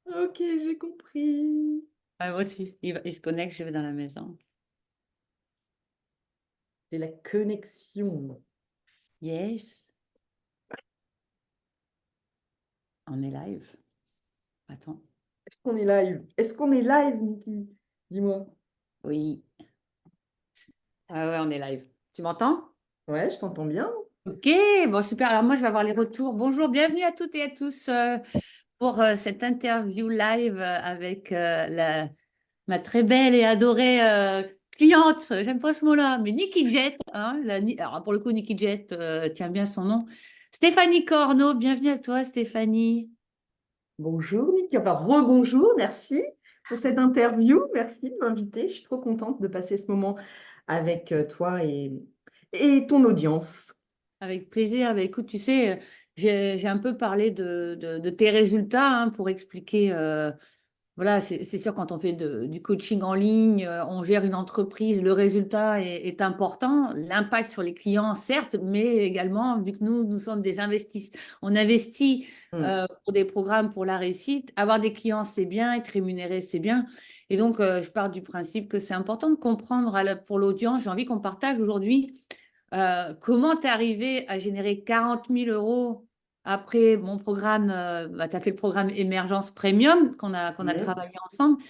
Ok, j'ai compris. Ah, moi aussi, il se connecte, je vais dans la maison. C'est la connexion. Yes, on est live. Attends, Est-ce qu'on est live? Est-ce qu'on est live, Niki? Dis-moi. oui. Ah ouais, on est live. Tu m'entends? Ouais, je t'entends bien. Ok, bon, super. Alors moi, je vais avoir les retours. Bonjour, bienvenue à toutes et à tous pour cette interview live avec ma très belle et adorée cliente. J'aime pas ce mot-là, mais Nikki Jet. Hein, alors pour le coup, Nikki Jet tient bien son nom. Stéphanie Corneau, bienvenue à toi, Stéphanie. Bonjour, Niki. Enfin, rebonjour. Merci pour cette interview. Merci de m'inviter. Je suis trop contente de passer ce moment avec toi et ton audience. Avec plaisir. Bah, écoute, tu sais, j'ai un peu parlé de tes résultats hein, pour expliquer. Voilà, c'est sûr, quand on fait du coaching en ligne, on gère une entreprise, le résultat est important. L'impact sur les clients, certes, mais également, vu que nous sommes des investisseurs, on investit Hmm. pour des programmes pour la réussite. Avoir des clients, c'est bien, être rémunéré, c'est bien. Et donc, je pars du principe que c'est important de comprendre pour l'audience. J'ai envie qu'on partage aujourd'hui comment tu es arrivé à générer 40 000 euros après mon programme, tu as fait le programme Émergence Premium qu'on a Hmm. travaillé ensemble.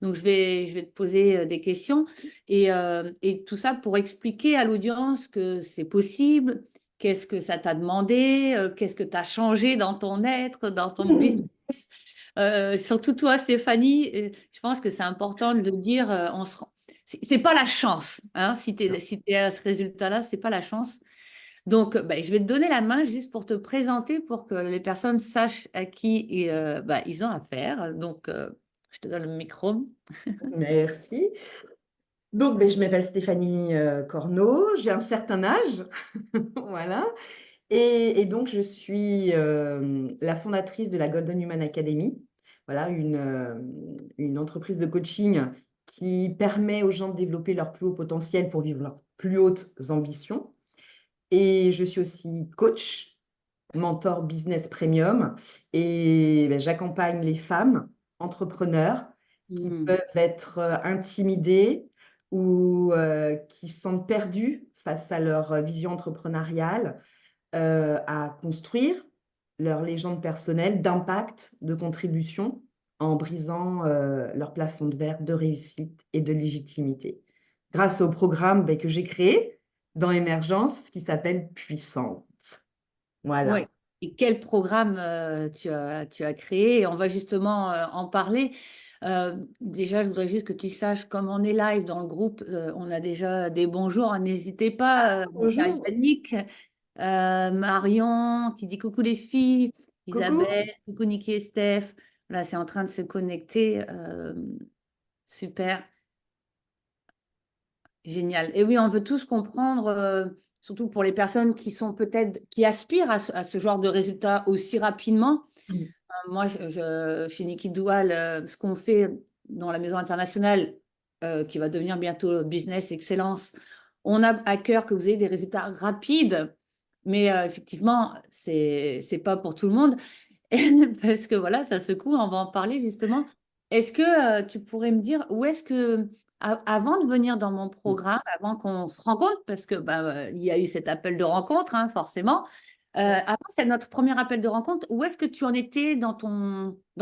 Donc, je vais te poser des questions et tout ça pour expliquer à l'audience que c'est possible, qu'est-ce que ça t'a demandé, qu'est-ce que tu as changé dans ton être, dans ton business. Surtout toi, Stéphanie, je pense que c'est important de le dire. C'est pas la chance, hein, si tu es, Non. si t'es à ce résultat-là, c'est pas la chance. Donc, ben, je vais te donner la main juste pour te présenter, pour que les personnes sachent à qui ben, ils ont affaire. Donc, je te donne le micro. Merci. Donc, ben, je m'appelle Stéphanie Corneau, j'ai un certain âge, voilà, et donc je suis la fondatrice de la Golden Human Academy, voilà, une entreprise de coaching qui permet aux gens de développer leur plus haut potentiel pour vivre leurs plus hautes ambitions. Et je suis aussi coach, mentor business premium, et ben, j'accompagne les femmes entrepreneurs qui Hmm. peuvent être intimidées ou qui se sentent perdues face à leur vision entrepreneuriale, à construire leur légende personnelle d'impact, de contribution, en brisant leur plafond de verre de réussite et de légitimité. Grâce au programme ben, que j'ai créé dans Émergence qui s'appelle Puissante. Oui. Voilà. Et quel programme tu as créé? Et on va justement en parler. Déjà, je voudrais juste que tu saches, comme on est live dans le groupe, on a déjà des bonjours. N'hésitez pas. Il y a Bonjour. Yannick, Marion qui dit coucou les filles, Coucou. Isabelle, coucou Niki et Steph. Là, c'est en train de se connecter. Super, génial. Et oui, on veut tous comprendre, surtout pour les personnes qui sont peut-être, qui aspirent à ce genre de résultats aussi rapidement. Moi, chez Niki Doual, ce qu'on fait dans la maison internationale, qui va devenir bientôt Business Excellence, on a à cœur que vous ayez des résultats rapides, mais effectivement, c'est pas pour tout le monde. Parce que voilà, ça secoue, on va en parler justement. Est-ce que tu pourrais me dire où est-ce que, avant de venir dans mon programme, avant qu'on se rencontre, parce que bah, il y a eu cet appel de rencontre, hein, forcément, avant c'est notre premier appel de rencontre, où est-ce que tu en étais dans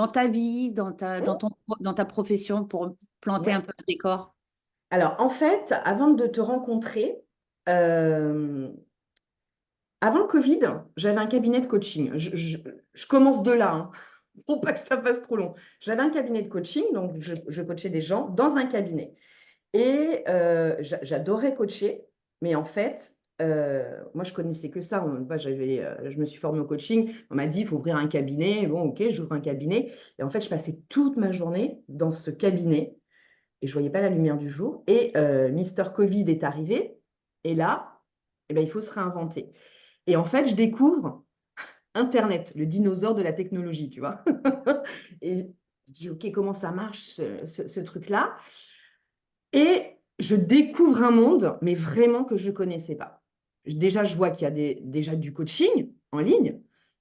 ta vie, dans ta profession, pour planter un Ouais. peu le décor? Alors, en fait, avant de te rencontrer, euh, avant le Covid, j'avais un cabinet de coaching. Je commence de là, hein, pour pas que ça fasse trop long. J'avais un cabinet de coaching, donc je coachais des gens dans un cabinet. Et j'adorais coacher, mais en fait, moi, je connaissais que ça. Moi, je me suis formée au coaching. On m'a dit, il faut ouvrir un cabinet. Bon, ok, j'ouvre un cabinet. Et en fait, je passais toute ma journée dans ce cabinet et je voyais pas la lumière du jour. Et Mister Covid est arrivé. Et là, eh ben, il faut se réinventer. Et en fait, je découvre Internet, le dinosaure de la technologie, tu vois. Et je dis, OK, comment ça marche, ce truc-là? Et je découvre un monde, mais vraiment que je ne connaissais pas. Déjà, je vois qu'il y a déjà du coaching en ligne.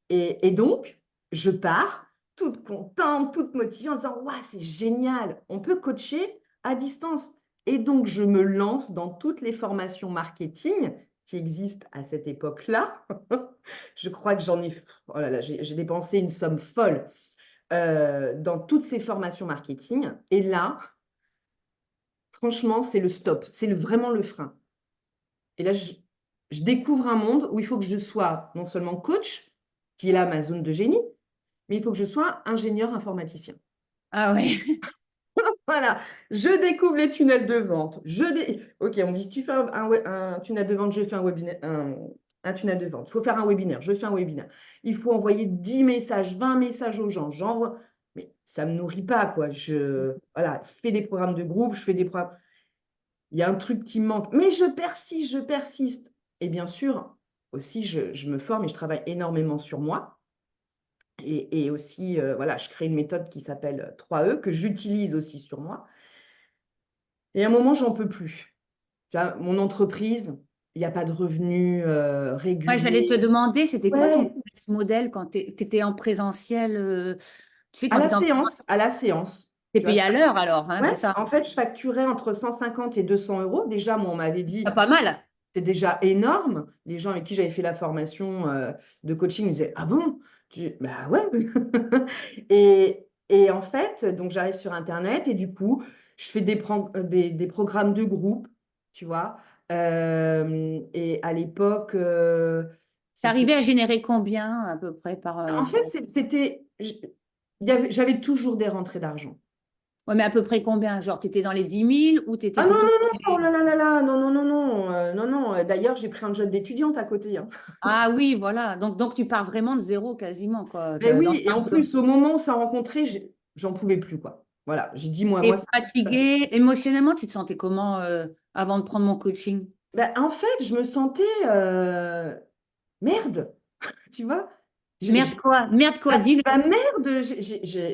Et donc, je pars toute contente, toute motivée en disant, ouais, c'est génial, on peut coacher à distance. Et donc, je me lance dans toutes les formations marketing qui existent à cette époque-là. Je crois que j'en ai, oh là là, j'ai dépensé une somme folle dans toutes ces formations marketing. Et là, franchement, c'est le stop, c'est vraiment le frein. Et là, je découvre un monde où il faut que je sois non seulement coach, qui est là ma zone de génie, mais il faut que je sois ingénieur informaticien. Ah ouais. Voilà, je découvre les tunnels de vente. Ok, on dit tu fais un tunnel de vente, je fais un webinaire, un tunnel de vente. Il faut faire un webinaire, je fais un webinaire. Il faut envoyer 10 messages, 20 messages aux gens. J'envoie, mais ça ne me nourrit pas, quoi. Voilà, je fais des programmes de groupe, je fais des programmes. Il y a un truc qui me manque, mais je persiste, je persiste. Et bien sûr, aussi, je me forme et je travaille énormément sur moi. Et aussi, voilà, je crée une méthode qui s'appelle 3E que j'utilise aussi sur moi. Et à un moment, j'en peux plus. Tu vois, mon entreprise, il n'y a pas de revenus Ouais, j'allais te réguliers. demander, c'était quoi ton Ouais, business model quand tu étais en présentiel tu sais, à quand tu la étais en séance, à la séance. t'es Tu vois, payé à l'heure alors, hein, c'est ouais, ça? en fait, je facturais entre 150 et 200 euros. Déjà, moi, on m'avait dit, Pas mal. c'est déjà énorme. Les gens avec qui j'avais fait la formation de coaching me disaient, ah bon? Bah ouais. Et en fait, donc j'arrive sur Internet et du coup, je fais des programmes de groupe, tu vois. Et à l'époque, c'était. T'arrivais à générer combien à peu près par, En fait, j'avais toujours des rentrées d'argent. Ouais, mais à peu près combien? Genre, tu étais dans les 10 000 ou tu étais Ah non, plutôt... non, non, oh là là là là, non, non, non, non, non, non. D'ailleurs, j'ai pris un job d'étudiante à côté, hein. Ah oui, voilà. Donc tu pars vraiment de zéro quasiment, quoi. Mais Dans oui, et un en peu. plus, au moment où on s'est rencontrés, j'en pouvais plus, quoi. Voilà, j'ai dit, moi, Et ça suffit. fatigué, émotionnellement, tu te sentais comment avant de prendre mon coaching? Ben, en fait, je me sentais merde, tu vois. Je- Merde je- quoi? Merde quoi? Dis-le. Merde,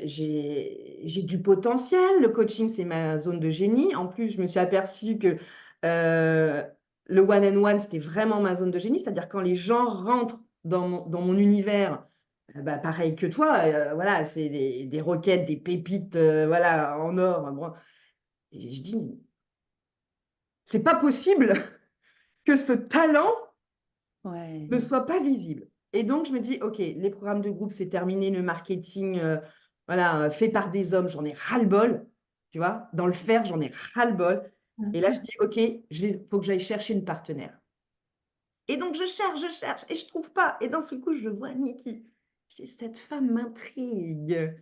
j'ai du potentiel. Le coaching, c'est ma zone de génie. En plus, je me suis aperçue que euh, le one-on-one, c'était vraiment ma zone de génie. C'est-à-dire quand les gens rentrent dans mon univers, bah, pareil que toi, voilà, c'est des roquettes, des pépites, voilà, en or. Bon. Et je dis, c'est pas possible que ce talent Ouais. ne soit pas visible. Et donc, je me dis, OK, les programmes de groupe, c'est terminé, le marketing, voilà, fait par des hommes, j'en ai ras-le-bol, tu vois, dans le faire, j'en ai ras-le-bol. Et là, je dis, OK, il faut que j'aille chercher une partenaire. Et donc, je cherche, et je trouve pas. Et d'un seul coup, je vois Niki. Cette femme m'intrigue.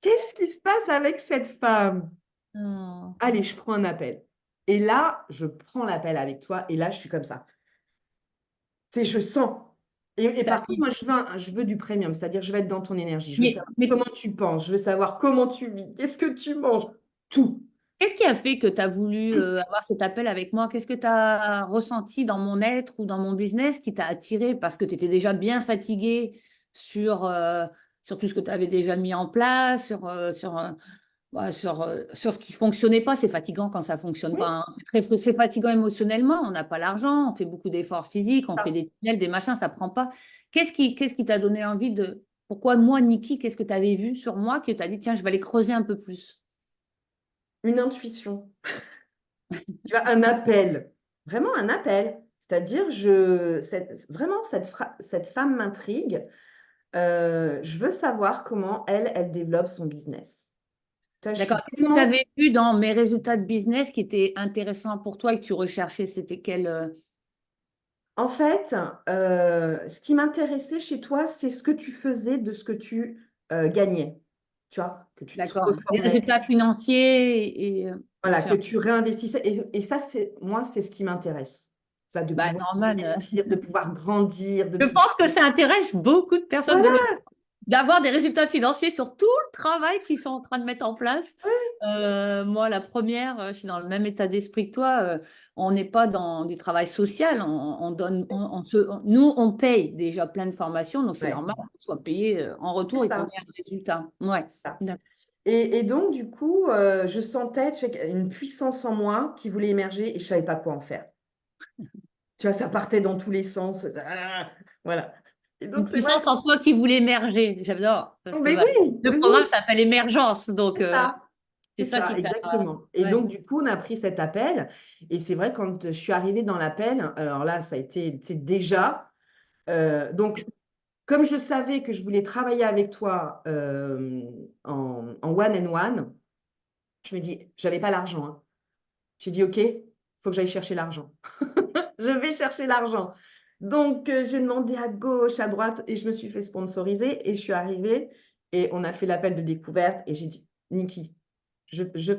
Qu'est-ce qui se passe avec cette femme? Oh. Allez, je prends un appel. Et là, je prends l'appel avec toi, et là, je suis comme ça. Je sens. Et Ça- par contre, moi, je veux du premium, c'est-à-dire je veux être dans ton énergie. Je veux Mais, savoir mais comment tu penses, je veux savoir comment tu vis, qu'est-ce que tu manges, tout. qu'est-ce qui a fait que tu as voulu avoir cet appel avec moi? Qu'est-ce que tu as ressenti dans mon être ou dans mon business qui t'a attiré? Parce que tu étais déjà bien fatigué sur tout ce que tu avais déjà mis en place, sur ce qui fonctionnait pas. C'est fatigant quand ça fonctionne Oui, pas, hein. C'est fatigant émotionnellement. On n'a pas l'argent, on fait beaucoup d'efforts physiques, on fait ça. des tunnels, des machins, ça prend pas. Qu'est-ce qui t'a donné envie de... Pourquoi moi, Niki, qu'est-ce que tu avais vu sur moi que tu as dit, tiens, je vais aller creuser un peu plus? Une intuition, tu vois, un appel, vraiment un appel. C'est-à-dire, vraiment, cette femme m'intrigue. Je veux savoir comment elle développe son business. Tu vois, je D'accord. suis Qu'est-ce que tu tellement. avais vu dans mes résultats de business qui était intéressant pour toi et que tu recherchais? C'était quel... En fait, ce qui m'intéressait chez toi, c'est ce que tu faisais de ce que tu gagnais. Tu vois, que tu te D'accord. Les reformais, résultats financiers bien voilà, que sûr. tu réinvestissais. Et ça, moi, c'est ce qui m'intéresse. Ça, de Bah, pouvoir normal. investir, de pouvoir grandir, de Je pouvoir. pense que ça intéresse beaucoup de personnes Voilà, d'avoir des résultats financiers sur tout le travail qu'ils sont en train de mettre en place. Moi, la première, je suis dans le même état d'esprit que toi. On n'est pas dans du travail social. On donne, nous, on paye déjà plein de formations, donc c'est ouais, normal qu'on soit payé en c'est retour et qu'on ça. ait un résultat. Ouais. Ça. D'accord. Et donc, du coup, je sentais, tu sais, une puissance en moi qui voulait émerger et je ne savais pas quoi en faire. Tu vois, ça partait dans tous les sens. Voilà. Et Une donc, c'est vrai puissance en que... toi qui voulait émerger. J'adore. Parce que Mais bah, oui, le mais programme oui, s'appelle Émergence. Donc, c'est c'est ça ça, qui t'a. exactement. Et Ouais. donc, du coup, on a pris cet appel. Et c'est vrai, quand je suis arrivée dans l'appel, alors là, ça a été, c'est déjà... donc, comme je savais que je voulais travailler avec toi en one and one, je me dis, j'avais pas l'argent, hein. J'ai dit, OK, il faut que j'aille chercher l'argent. Je vais chercher l'argent. Donc, j'ai demandé à gauche, à droite, et je me suis fait sponsoriser. Et je suis arrivée, et on a fait l'appel de découverte. Et j'ai dit, Niki, je, je,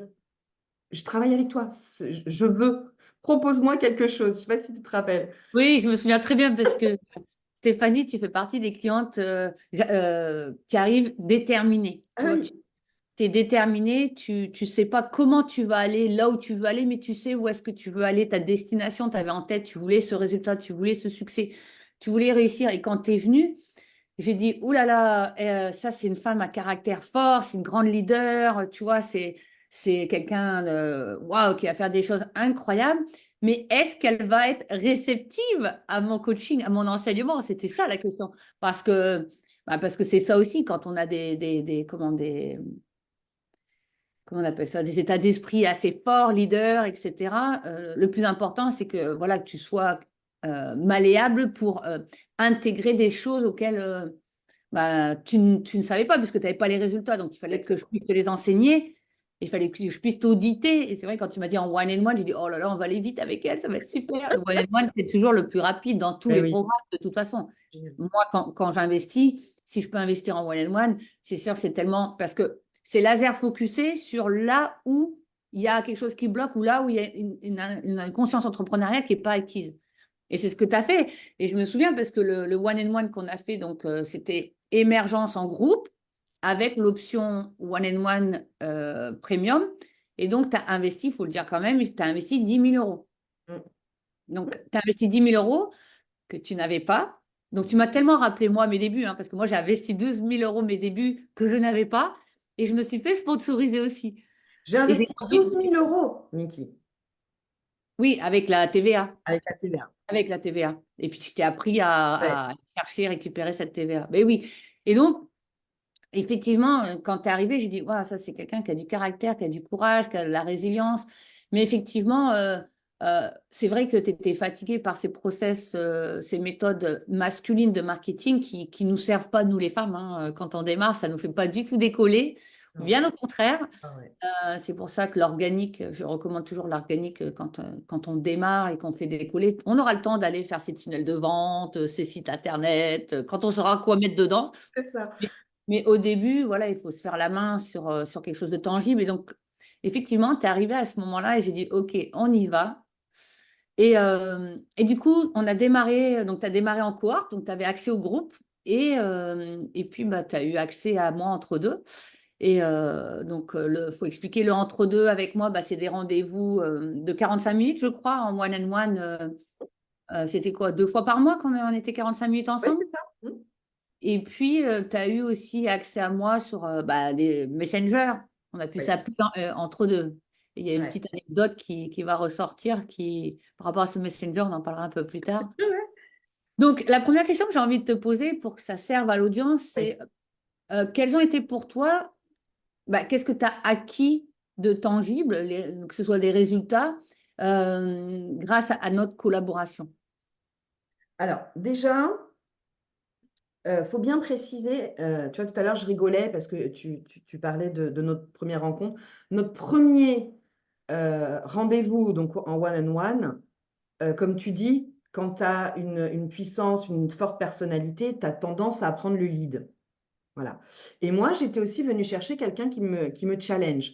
je travaille avec toi. Je veux. Propose-moi quelque chose. Je ne sais pas si tu te rappelles. Oui, je me souviens très bien parce que Stéphanie, tu fais partie des clientes qui arrivent déterminées. Ah Tu vois, oui, tu es déterminée, tu sais pas comment tu vas aller, là où tu veux aller, mais tu sais où est-ce que tu veux aller, ta destination, tu avais en tête, tu voulais ce résultat, tu voulais ce succès, tu voulais réussir. Et quand tu es venue, j'ai dit, ouh là là, ça c'est une femme à caractère fort, c'est une grande leader, tu vois, c'est quelqu'un waouh, qui va faire des choses incroyables. Mais est-ce qu'elle va être réceptive à mon coaching, à mon enseignement? C'était ça la question. Parce que parce que c'est ça aussi quand on a comment on appelle ça, des états d'esprit assez forts, leaders, etc. Le plus important, c'est que voilà que tu sois malléable pour intégrer des choses auxquelles tu ne savais pas puisque tu n'avais pas les résultats. Donc, il fallait que je exactement. puisse te les enseigner. Il fallait que je puisse t'auditer. Et c'est vrai, quand tu m'as dit en one and one, j'ai dit, oh là là, on va aller vite avec elle, ça va être super. Le one and one, c'est toujours le plus rapide dans tous Ben les oui. programmes, de toute façon. Génial. Moi, quand j'investis, si je peux investir en one and one, c'est sûr que c'est tellement. Parce que c'est laser focusé sur là où il y a quelque chose qui bloque ou là où il y a une conscience entrepreneuriale qui n'est pas acquise. Et c'est ce que tu as fait. Et je me souviens parce que le one and one qu'on a fait, donc c'était émergence en groupe avec l'option one and one premium. Et donc, tu as investi, il faut le dire quand même, tu as investi 10 000 euros. Mm. Donc, tu as investi 10 000 euros que tu n'avais pas. Donc, tu m'as tellement rappelé, moi, mes débuts, hein, parce que moi, j'ai investi 12 000 euros mes débuts que je n'avais pas. Et je me suis fait sponsoriser aussi. J'ai Et j'ai investi 12 000 euros, Niki, oui, avec la TVA. avec la TVA. Avec la TVA. Et puis, tu t'es appris Ouais. à chercher, récupérer cette TVA. Mais oui. Et donc, effectivement, quand tu es arrivé, j'ai dit, ouais, ça, c'est quelqu'un qui a du caractère, qui a du courage, qui a de la résilience. Mais effectivement, c'est vrai que tu étais fatigué par ces process, ces méthodes masculines de marketing qui nous servent pas, nous les femmes, hein. Quand on démarre, ça nous fait pas du tout décoller. Non. Bien au contraire. Ah ouais. C'est pour ça que l'organique, je recommande toujours l'organique quand on démarre et qu'on fait décoller. On aura le temps d'aller faire ses tunnels de vente, ses sites internet, quand on saura quoi mettre dedans. C'est ça. Mais au début, voilà, il faut se faire la main sur quelque chose de tangible. Et donc, effectivement, tu es arrivé à ce moment-là et j'ai dit, OK, on y va. Et du coup, on a démarré, donc tu as démarré en cohorte, donc tu avais accès au groupe et puis bah, tu as eu accès à moi entre deux. Et donc, il faut expliquer le entre-deux avec moi, bah, c'est des rendez-vous de 45 minutes, je crois, en one-on-one. C'était quoi, 2 fois par mois quand on était 45 minutes Oui, ensemble? c'est ça. Mm. Et puis, tu as eu aussi accès à moi sur des messengers. On a pu Oui. s'appeler entre deux. Et il y a une Ouais. petite anecdote qui va ressortir par rapport à ce messenger, on en parlera un peu plus tard. Ouais. Donc, la première question que j'ai envie de te poser pour que ça serve à l'audience, Oui. c'est quels ont été pour toi, qu'est-ce que tu as acquis de tangible, que ce soit des résultats, grâce à notre collaboration? Alors, déjà, faut bien préciser, tu vois, tout à l'heure, je rigolais parce que tu parlais de notre première rencontre. Notre premier rendez-vous, donc en one-on-one, comme tu dis, quand tu as une puissance, une forte personnalité, tu as tendance à prendre le lead. Voilà. Et moi, j'étais aussi venue chercher quelqu'un qui me challenge.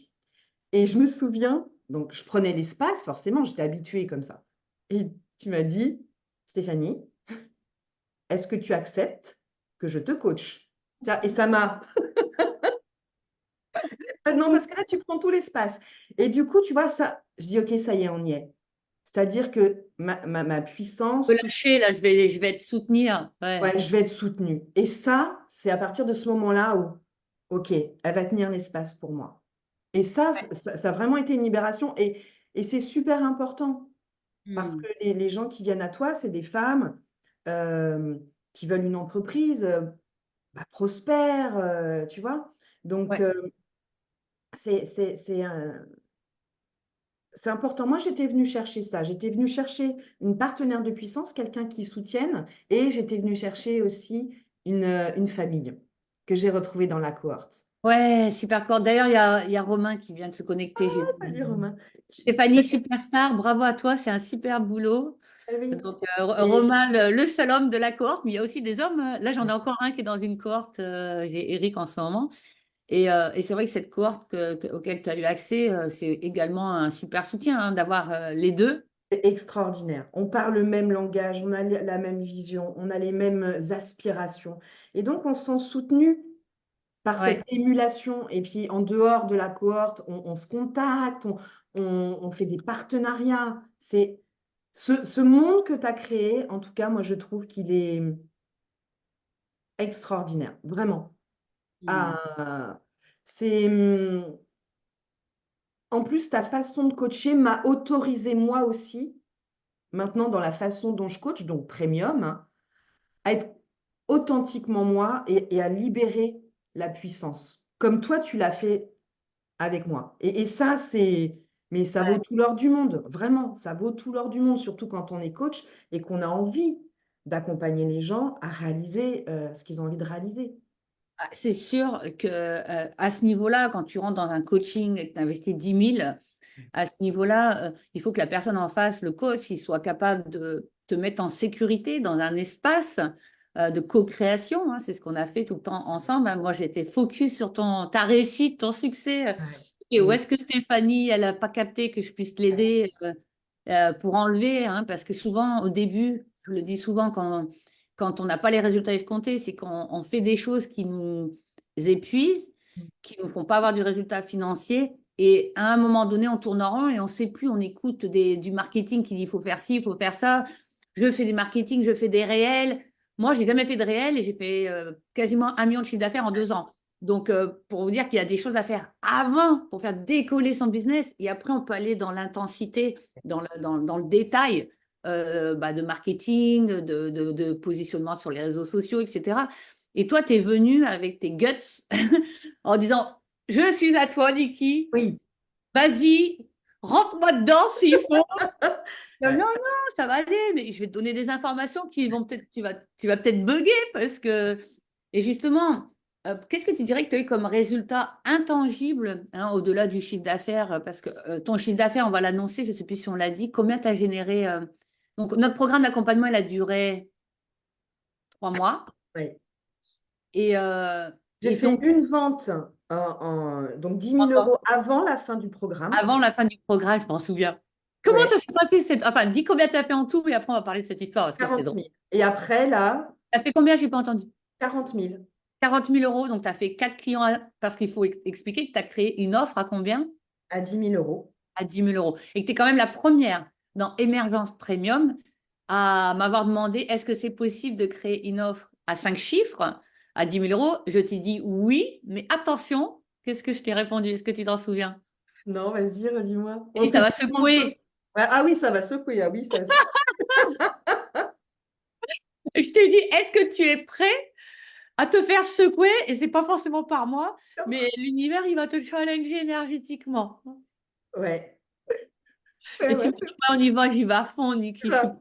Et je me souviens, donc je prenais l'espace, forcément, j'étais habituée comme ça. Et tu m'as dit, Stéphanie, est-ce que tu acceptes que je te coach? Et ça m'a... Non, parce que là, tu prends tout l'espace. Et du coup, tu vois, ça, je dis, OK, ça y est, on y est. C'est-à-dire que ma Je puissance, peux lâcher, là, je vais te soutenir. Ouais. ouais, je vais être soutenue. Et ça, c'est à partir de ce moment-là où, OK, elle va tenir l'espace pour moi. Et ça a vraiment été une libération. Et c'est super important parce Hmm. que les gens qui viennent à toi, c'est des femmes euh, qui veulent une entreprise prospère, tu vois. Donc, Ouais. c'est c'est important. Moi, j'étais venue chercher ça. J'étais venue chercher une partenaire de puissance, quelqu'un qui soutienne, et j'étais venue chercher aussi une famille que j'ai retrouvée dans la cohorte. Ouais, super cool. D'ailleurs, il y a Romain qui vient de se connecter. Salut Romain. Stéphanie, superstar, bravo à toi, c'est un super boulot. Oui. Donc, Et, Romain, le seul homme de la cohorte, mais il y a aussi des hommes. Là, j'en ai encore un qui est dans une cohorte, j'ai Eric en ce moment. Et c'est vrai que cette cohorte auquel tu as eu accès, c'est également un super soutien hein, d'avoir les deux. c'est extraordinaire. On parle le même langage, on a la même vision, on a les mêmes aspirations. Et donc, on se sent soutenu par cette Ouais. émulation. Et puis, en dehors de la cohorte, on se contacte, on fait des partenariats. C'est ce monde que tu as créé, en tout cas, moi, je trouve qu'il est extraordinaire, vraiment. Hmm. Ah, c'est, en plus, ta façon de coacher m'a autorisé moi aussi, maintenant dans la façon dont je coach, donc premium, hein, à être authentiquement moi et à libérer la puissance. Comme toi, tu l'as fait avec moi. Et ça, mais ça vaut Ouais. tout l'or du monde, vraiment, ça vaut tout l'or du monde, surtout quand on est coach et qu'on a envie d'accompagner les gens à réaliser ce qu'ils ont envie de réaliser. Ah, c'est sûr que à ce niveau-là, quand tu rentres dans un coaching et que tu investis 10 000, à ce niveau-là, il faut que la personne en face, le coach, il soit capable de te mettre en sécurité dans un espace de co-création. Hein. C'est ce qu'on a fait tout le temps ensemble. Hein. Moi, j'étais focus sur ta réussite, ton succès. Ouais. Et où Oui. est-ce que Stéphanie, elle n'a pas capté que je puisse l'aider pour enlever, hein, parce que souvent, au début, je le dis souvent, quand on n'a pas les résultats escomptés, c'est quand on fait des choses qui nous épuisent, qui ne nous font pas avoir du résultat financier. Et à un moment donné, on tourne en rond et on ne sait plus, on écoute du marketing qui dit il faut faire ci, il faut faire ça. Je fais du marketing, je fais des réels. Moi, j'ai jamais fait de réels et j'ai fait quasiment 1 million de chiffre d'affaires en 2 ans. Donc, pour vous dire qu'il y a des choses à faire avant pour faire décoller son business et après, on peut aller dans l'intensité, dans le détail de marketing, de positionnement sur les réseaux sociaux, etc. Et toi, tu es venu avec tes guts en disant, je suis à toi, Niki, Oui. vas-y, rentre-moi dedans s'il faut. Non, Ouais. non, ça va aller, mais je vais te donner des informations qui vont peut-être, tu vas peut-être bugger parce que, et justement, qu'est-ce que tu dirais que tu as eu comme résultat intangible hein, au-delà du chiffre d'affaires? Parce que ton chiffre d'affaires, on va l'annoncer, je ne sais plus si on l'a dit, combien tu as généré donc, notre programme d'accompagnement, il a duré 3 mois. Ouais. Et, euh, J'ai et fait donc, une vente, donc 10 000 € avant la fin du programme, avant la fin du programme, je m'en souviens. Comment ouais, ça s'est passé Enfin, dis combien tu as fait en tout et après, on va parler de cette histoire parce que c'était 40 drôle. 000. Et après, là, Tu as fait combien? J'ai pas entendu. 40 000 40 000 euros, donc tu as fait 4 clients, parce qu'il faut expliquer que tu as créé une offre à combien? à 10 000 €. À 10 000 euros. Et que tu es quand même la première dans Émergence Premium à m'avoir demandé est-ce que c'est possible de créer une offre à 5 chiffres à 10 000 euros? Je t'ai dit oui, mais attention, qu'est-ce que je t'ai répondu? Est-ce que tu t'en souviens? Non, vas-y, redis-moi. J'ai dit Parce ça que va tellement de choses. secouer. Ouais, ah oui, ça va secouer. Ah oui, ça va secouer. Je t'ai dit est-ce que tu es prêt à te faire secouer? Et c'est pas forcément par moi, mais l'univers, il va te challenger énergétiquement. Ouais, ouais, Et tu ouais, me dis, ouais, on y va, j'y vais à fond, c'est Niki. ça.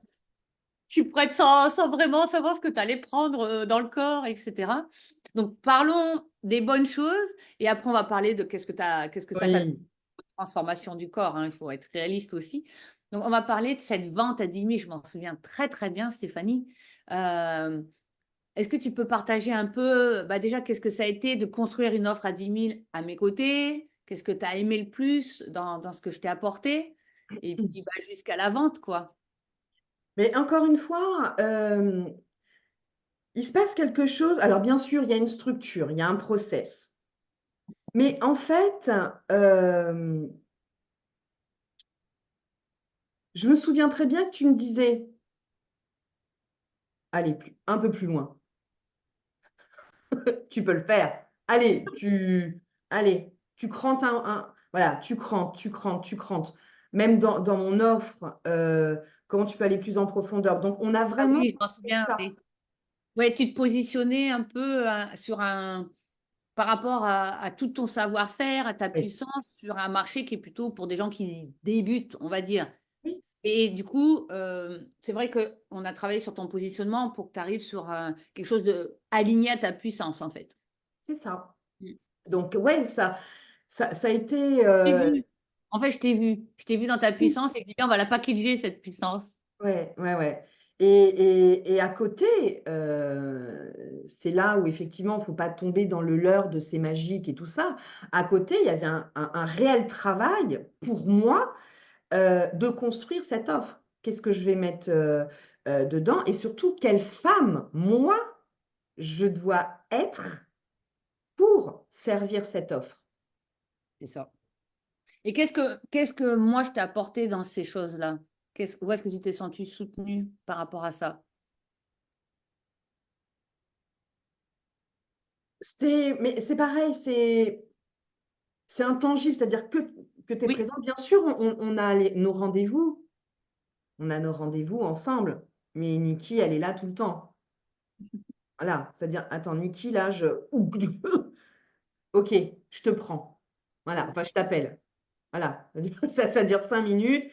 Je suis prête sans vraiment savoir ce que tu allais prendre dans le corps, etc. Donc, parlons des bonnes choses et après, on va parler de qu'est-ce que ça t'a Oui. transformation du corps. Hein, il faut être réaliste aussi. Donc, on va parler de cette vente à 10 000. Je m'en souviens très, très bien, Stéphanie. Euh, Est-ce que tu peux partager un peu, déjà, qu'est-ce que ça a été de construire une offre à 10 000 à mes côtés? Qu'est-ce que tu as aimé le plus dans ce que je t'ai apporté? Et puis, jusqu'à la vente, quoi. Mais encore une fois, il se passe quelque chose. Alors, bien sûr, il y a une structure, il y a un process. Mais en fait, je me souviens très bien que tu me disais, allez, un peu plus loin. Tu peux le faire. Allez, tu crantes voilà, tu crantes. Même dans mon offre, comment tu peux aller plus en profondeur. Donc, on a Ah vraiment oui, je m'en fait souviens. ça. Oui. Ouais, tu te positionnais un peu par rapport à tout ton savoir-faire, à ta Oui, puissance sur un marché qui est plutôt pour des gens qui débutent, on va dire. oui, Et du coup, c'est vrai qu'on a travaillé sur ton positionnement pour que tu arrives sur quelque chose de aligné à ta puissance, en fait. c'est ça. Mm. Donc, ouais, ça a été. Je t'ai vu. En fait, je t'ai vu. Je t'ai vu dans ta Oui, puissance et je dis bien, on va la packager, cette puissance. ouais, ouais, ouais. Et à côté, c'est là où effectivement, il ne faut pas tomber dans le leurre de c'est magique et tout ça. À côté, il y avait un réel travail pour moi de construire cette offre. Qu'est-ce que je vais mettre dedans? Et surtout, quelle femme, moi, je dois être pour servir cette offre. C'est ça. Et qu'est-ce que moi je t'ai apporté dans ces choses-là? Où est-ce que tu t'es senti soutenue par rapport à ça? Mais c'est pareil, c'est intangible, c'est-à-dire que tu es Oui, présent. Bien sûr, on a nos rendez-vous, on a nos rendez-vous ensemble, mais Niki, elle est là tout le temps. Voilà, c'est-à-dire, attends, Niki, là, ok, je te prends. Voilà, enfin, je t'appelle. Voilà, ça dure 5 minutes,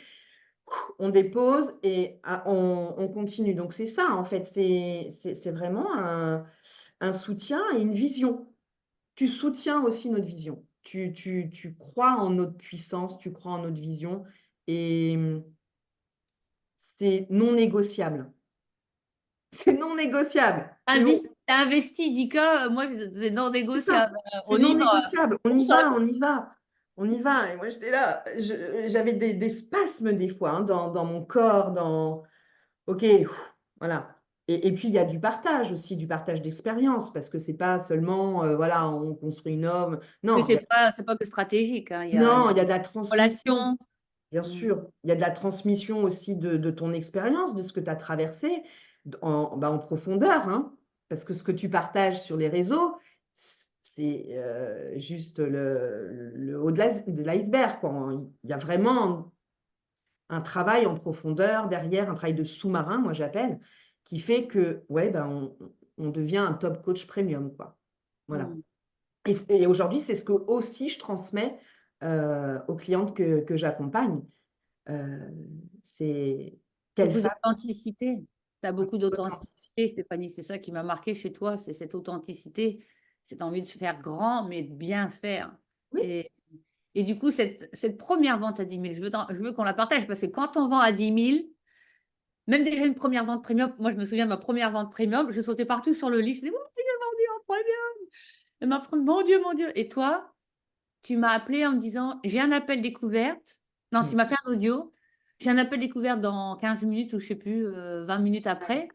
on dépose et on continue. Donc, c'est ça, en fait, c'est vraiment un soutien et une vision. Tu soutiens aussi notre vision. Tu crois en notre puissance, tu crois en notre vision et c'est non négociable. C'est non négociable. t'as investi, Dika, moi c'est non C'est ça. négociable. C'est On y non va, négociable. On on y va, saute. on y va. On y va. Et moi, j'étais là. J'avais des spasmes des fois hein, dans mon corps, OK, voilà. Et puis, il y a du partage aussi, du partage d'expérience, parce que c'est pas seulement, voilà, on construit une homme. Mais Non, c'est pas que stratégique, hein. Il y non, a il y a de la transmission. relation. Bien Mm. sûr, il y a de la transmission aussi de ton expérience, de ce que tu as traversé en profondeur, hein, parce que ce que tu partages sur les réseaux, c'est juste le haut de l'iceberg, quoi. Il y a vraiment un travail en profondeur derrière, un travail de sous-marin, moi j'appelle, qui fait que ouais, ben, on devient un top coach premium, quoi. Voilà. Mm. Et aujourd'hui, c'est ce que aussi je transmets aux clientes que j'accompagne. Euh, c'est quelle Beaucoup femme d'authenticité. Tu as beaucoup authentique. d'authenticité, Stéphanie. C'est ça qui m'a marqué chez toi, c'est cette authenticité, cette envie de faire grand, mais de bien faire. Oui, Et, et du coup, cette première vente à 10 000, je veux qu'on la partage parce que quand on vend à 10 000, même déjà une première vente premium, moi je me souviens de ma première vente premium, je sautais partout sur le lit, je disais, mon Dieu, vendu en premium. Et mon Dieu, mon Dieu. Et toi, tu m'as appelé en me disant, j'ai un appel découverte. Non, tu mm. m'as fait un audio. J'ai un appel découverte dans 15 minutes ou je sais plus, 20 minutes après.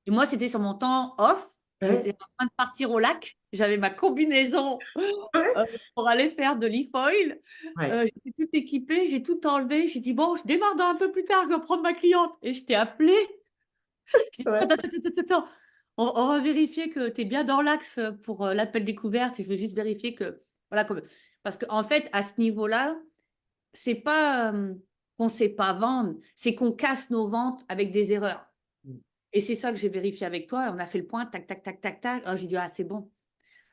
Et moi, c'était sur mon temps off. J'étais Ouais, en train de partir au lac. J'avais ma combinaison ouais, pour aller faire de l'e-foil. ouais, J'étais tout équipée, j'ai tout enlevé. J'ai dit, bon, je démarre dans un peu plus tard, je vais prendre ma cliente. Et je t'ai appelé. Je dis, ouais. attends, attends, attends, attends. On va vérifier que tu es bien dans l'axe pour l'appel découverte. Je veux juste vérifier que, voilà, parce qu'en fait, à ce niveau-là, c'est pas qu'on ne sait pas vendre, c'est qu'on casse nos ventes avec des erreurs. Mm, Et c'est ça que j'ai vérifié avec toi. On a fait le point, tac, tac, tac, tac, tac. Oh, j'ai dit, ah, c'est bon.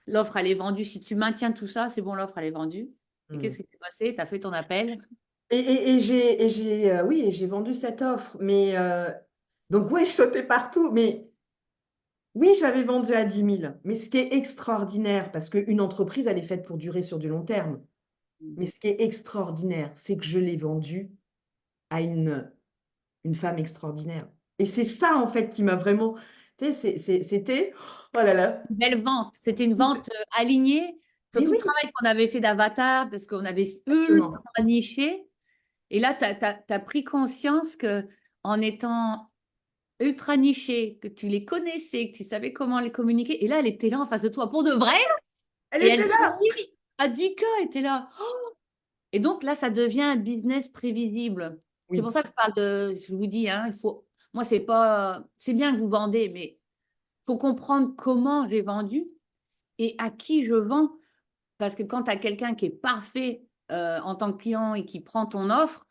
L'offre, elle est vendue. Si tu maintiens tout ça, c'est bon, l'offre, elle est vendue. Et mm. qu'est-ce qui s'est passé? Tu as fait ton appel. Oui, et j'ai vendu cette offre. Mais donc, ouais, je sautais partout. Mais oui, j'avais vendu à 10 000. Mais ce qui est extraordinaire, parce qu'une entreprise, elle est faite pour durer sur du long terme. Mais ce qui est extraordinaire, c'est que je l'ai vendu à une femme extraordinaire. Et c'est ça, en fait, qui m'a vraiment. Tu sais, c'était. Oh là là. Une belle vente. C'était une vente alignée sur Mais tout le oui, travail qu'on avait fait d'avatar parce qu'on avait exactement. ultra niché. Et là, tu as pris conscience que en étant ultra niché, que tu les connaissais, que tu savais comment les communiquer, et là, elle était là en face de toi pour de vrai, Elle et elle était là. à 10K était là. Oh. Et donc là, ça devient un business prévisible. C'est pour Oui. ça que je vous dis, hein, moi, c'est pas, c'est bien que vous vendez, mais il faut comprendre comment j'ai vendu et à qui je vends. Parce que quand tu as quelqu'un qui est parfait en tant que client et qui prend ton offre,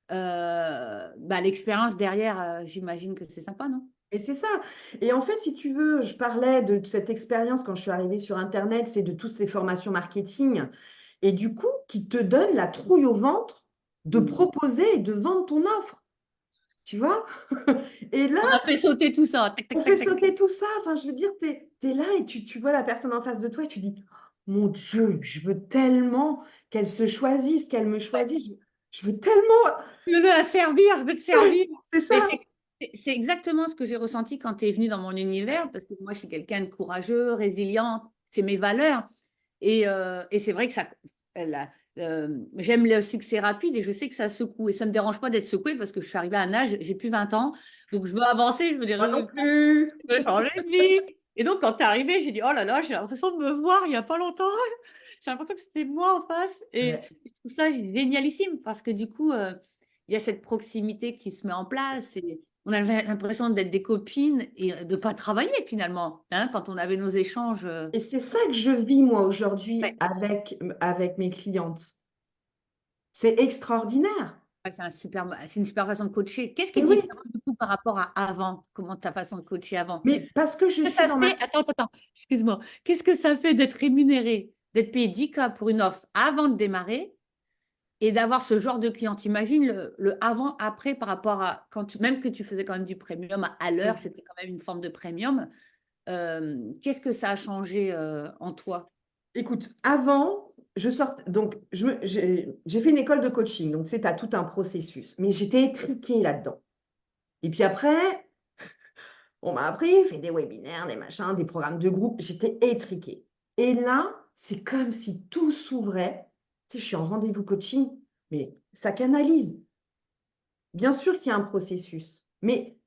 bah, l'expérience derrière, j'imagine que c'est sympa, non? Et c'est ça. Et en fait, si tu veux, je parlais de cette expérience quand je suis arrivée sur Internet, c'est de toutes ces formations marketing, et du coup, qui te donnent la trouille au ventre de Mm. proposer et de vendre ton offre, tu vois? Et là, On a fait sauter tout ça. Tac, on tac, fait tac, tac. sauter tout ça. Enfin, je veux dire, tu es là et tu vois la personne en face de toi et tu dis, mon Dieu, je veux tellement qu'elle se choisisse, qu'elle me Ouais. choisisse. Je veux tellement. Je veux la servir, je veux te servir. C'est Mais ça. c'est exactement ce que j'ai ressenti quand tu es venu dans mon univers, parce que moi, je suis quelqu'un de courageux, résilient, c'est mes valeurs. Et c'est vrai que ça, j'aime le succès rapide et je sais que ça secoue. Et ça ne me dérange pas d'être secouée parce que je suis arrivée à un âge, j'ai plus 20 ans, donc je veux avancer, je veux des Moi non résultats, plus. je veux changer de vie. Et donc, quand tu es arrivé, j'ai dit, oh là là, j'ai l'impression de me voir il n'y a pas longtemps. J'ai l'impression que c'était moi en face. Et Ouais. je trouve ça génialissime parce que du coup, il y a cette proximité qui se met en place. Et on avait l'impression d'être des copines et de ne pas travailler finalement, hein, quand on avait nos échanges. Et c'est ça que je vis moi aujourd'hui Ouais. avec mes clientes. C'est extraordinaire. Ouais, c'est une super façon de coacher. Qu'est-ce qui est Et oui, différent du coup par rapport à avant? Comment ta façon de coacher avant? mais parce que je Qu'est-ce que suis ça dans ma. fait? Attends, excuse-moi. Qu'est-ce que ça fait d'être rémunéré, d'être payé 10K pour une offre avant de démarrer et d'avoir ce genre de client? T'imagines le avant-après par rapport à même que tu faisais quand même du premium à l'heure, c'était quand même une forme de premium. Qu'est-ce que ça a changé en toi? Écoute, avant, je sors. Donc, j'ai fait une école de coaching. Donc, tu as tout un processus. Mais j'étais étriquée là-dedans. Et puis après, on m'a appris, fait des webinaires, des machins, des programmes de groupe. J'étais étriquée. Et là, c'est comme si tout s'ouvrait. Tu sais, je suis en rendez-vous coaching, mais ça canalise. Bien sûr qu'il y a un processus. Mais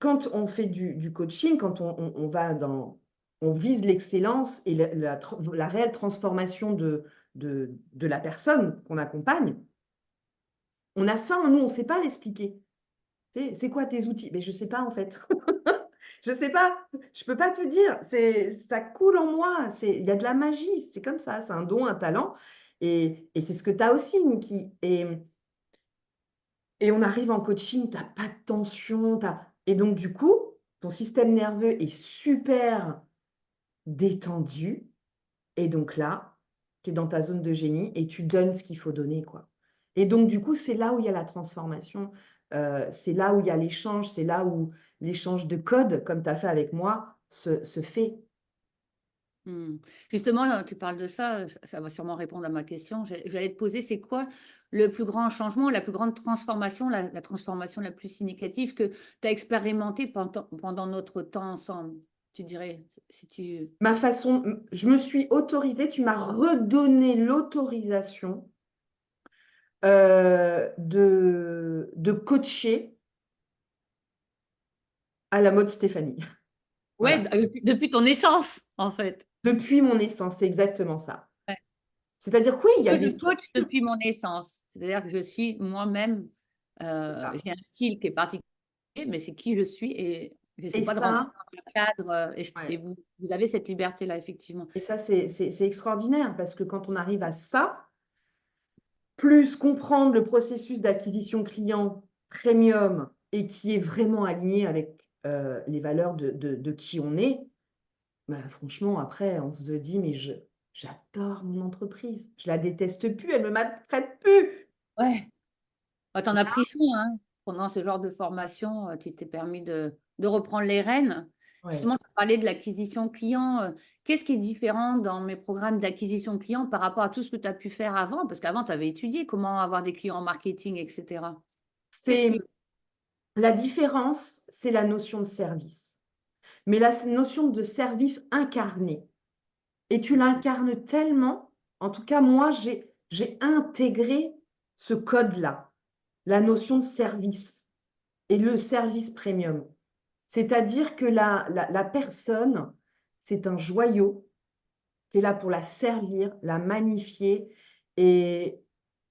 quand on fait du coaching, quand on va on vise l'excellence et la réelle transformation de la personne qu'on accompagne, on a ça en nous, on ne sait pas l'expliquer. C'est quoi tes outils? Mais je ne sais pas en fait. Je ne sais pas. Je ne peux pas te dire. Ça coule en moi. Il y a de la magie. C'est comme ça. C'est un don, un talent. Et c'est ce que tu as aussi, Niki. Et on arrive en coaching, tu n'as pas de tension. Et donc, du coup, ton système nerveux est super détendu. Et donc là, tu es dans ta zone de génie et tu donnes ce qu'il faut donner, quoi. Et donc, du coup, c'est là où il y a la transformation. C'est là où il y a l'échange. C'est là où l'échange de code, comme tu as fait avec moi, se fait. Hmm. Justement, tu parles de ça, ça va sûrement répondre à ma question. J'allais te poser, c'est quoi le plus grand changement, la plus grande transformation, la transformation la plus significative que tu as expérimentée pendant notre temps ensemble, tu dirais, si tu... Ma façon, je me suis autorisée, tu m'as redonné l'autorisation de coacher à la mode Stéphanie. Ouais, Voilà. depuis ton naissance, en fait. Depuis mon naissance, c'est exactement ça. Ouais. C'est-à-dire que oui, il y a des Je structures. coach depuis mon naissance. C'est-à-dire que je suis moi-même, C'est ça. j'ai un style qui est particulier, mais c'est qui je suis et je n'essaie Et pas de rentrer ça, dans le cadre. Et ouais. vous avez cette liberté-là, effectivement. Et ça, c'est extraordinaire parce que quand on arrive à ça, plus comprendre le processus d'acquisition client premium et qui est vraiment aligné avec les valeurs de qui on est, bah, franchement, après, on se dit, mais j'adore mon entreprise. Je la déteste plus, elle me maltraite plus. Ouais. Bah, tu en as pris soin, hein. Pendant ce genre de formation, tu t'es permis de reprendre les rênes. Ouais. Justement, tu parlais de l'acquisition client. Qu'est-ce qui est différent dans mes programmes d'acquisition client par rapport à tout ce que tu as pu faire avant? Parce qu'avant, tu avais étudié comment avoir des clients en marketing, etc. Qu'est-ce C'est qui... la différence, c'est la notion de service. Mais la notion de service incarné. Et tu l'incarnes tellement, en tout cas, moi, j'ai intégré ce code-là, la notion de service et le service premium. C'est-à-dire que la personne, c'est un joyau, tu es là pour la servir, la magnifier et,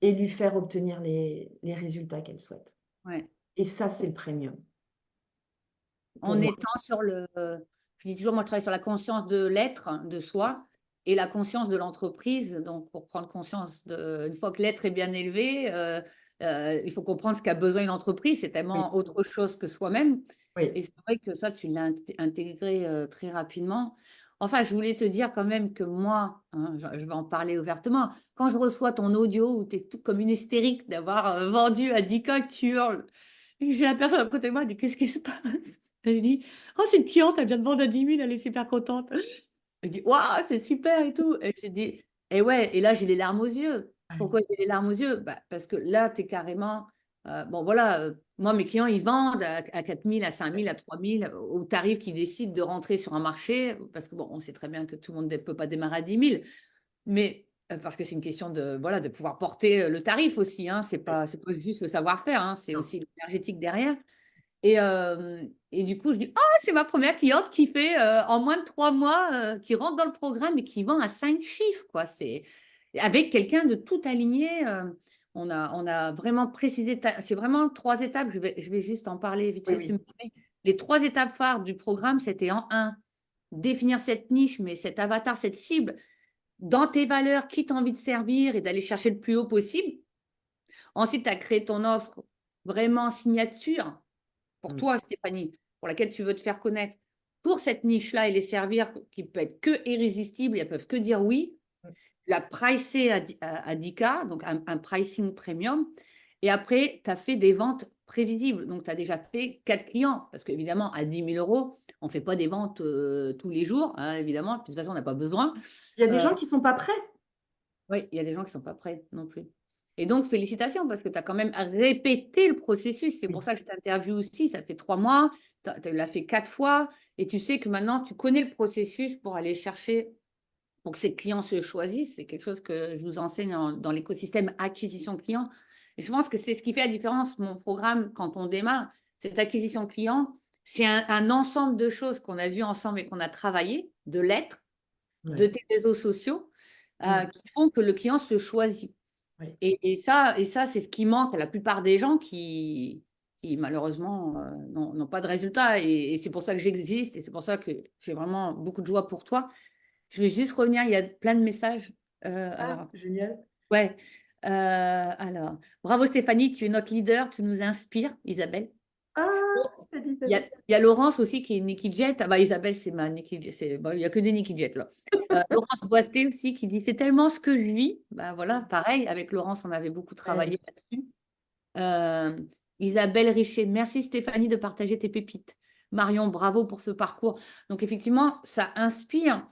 et lui faire obtenir les résultats qu'elle souhaite. Ouais. Et ça, c'est le premium pour En moi. étant sur je dis toujours, moi, je travaille sur la conscience de l'être, de soi, et la conscience de l'entreprise. Donc, pour prendre conscience une fois que l'être est bien élevé, Il faut comprendre ce qu'a besoin une entreprise, c'est Oui, tellement autre chose que soi-même. oui, Et c'est vrai que ça, tu l'as intégré très rapidement. Enfin, je voulais te dire quand même que moi, hein, je vais en parler ouvertement, quand je reçois ton audio où tu es tout comme une hystérique d'avoir vendu à 10 cas que tu hurles, et j'ai la personne à côté de moi, elle dit, qu'est-ce qui se passe? Et je dis, oh, c'est une cliente, elle vient de vendre à 10 000, elle est super contente. Je dis, waouh, c'est super et tout. Et j'ai dit, et ouais, et là, j'ai les larmes aux yeux. Pourquoi j'ai les larmes aux yeux? Bah, parce que là, tu es carrément. Bon, voilà, moi, mes clients, ils vendent à 4 000, à 5 000, à 3 000, au tarif qu'ils décident de rentrer sur un marché. Parce que, bon, on sait très bien que tout le monde ne peut pas démarrer à 10 000. Mais parce que c'est une question de, voilà, de pouvoir porter le tarif aussi. Hein. C'est pas juste le savoir-faire, hein, c'est non. aussi l'énergétique derrière. Et du coup, je dis, oh, c'est ma première cliente qui fait en moins de 3 mois, qui rentre dans le programme et qui vend à 5 chiffres, quoi. C'est avec quelqu'un de tout aligné. On a vraiment précisé, c'est vraiment 3 étapes. Je vais juste en parler vite Oui, fait, si tu oui. me permets. Les 3 étapes phares du programme, c'était en un, définir cette niche, mais cet avatar, cette cible, dans tes valeurs, qui t'as envie de servir et d'aller chercher le plus haut possible. Ensuite, tu as créé ton offre vraiment signature pour Mm. toi, Stéphanie, pour laquelle tu veux te faire connaître, pour cette niche-là et les servir, qui peut être que irrésistible, elles peuvent que dire oui, la pricer à 10K, donc un pricing premium. Et après, tu as fait des ventes prévisibles. Donc, tu as déjà fait 4 clients. Parce qu'évidemment, à 10 000 euros, on ne fait pas des ventes tous les jours, hein, évidemment. De toute façon, on n'a pas besoin. Il y a des Euh, gens qui sont pas prêts. oui, il y a des gens qui ne sont pas prêts non plus. Et donc, félicitations, parce que tu as quand même répété le processus. C'est pour Oui. ça que je t'interviewe aussi. Ça fait 3 mois, tu l'as fait 4 fois, et tu sais que maintenant, tu connais le processus pour aller chercher, pour que ces clients se choisissent. C'est quelque chose que je vous enseigne dans l'écosystème acquisition client. Et je pense que c'est ce qui fait la différence, mon programme, quand on démarre. Cette acquisition client, c'est un ensemble de choses qu'on a vues ensemble et qu'on a travaillé, de lettres, de Ouais. tes réseaux sociaux, Mm. qui font que le client se choisit. Ouais. Et ça c'est ce qui manque à la plupart des gens qui malheureusement, n'ont pas de résultats. Et c'est pour ça que j'existe et c'est pour ça que j'ai vraiment beaucoup de joie pour toi. Je vais juste revenir, il y a plein de messages. Ah, Alors, génial. ouais. Alors, bravo Stéphanie, tu es notre leader, tu nous inspires, Isabelle. Ah, Elisabeth. Il y a Laurence aussi qui est Nikki Jet. Ah bah, Isabelle, c'est ma Nikki Jet. Bon, il n'y a que des Nikki Jet là. Laurence Boistet aussi qui dit c'est tellement ce que je vis. Bah, voilà, pareil, avec Laurence, on avait beaucoup Ouais. travaillé là-dessus. Euh, Isabelle Richer, merci Stéphanie de partager tes pépites. Marion, bravo pour ce parcours. Donc, effectivement, ça inspire,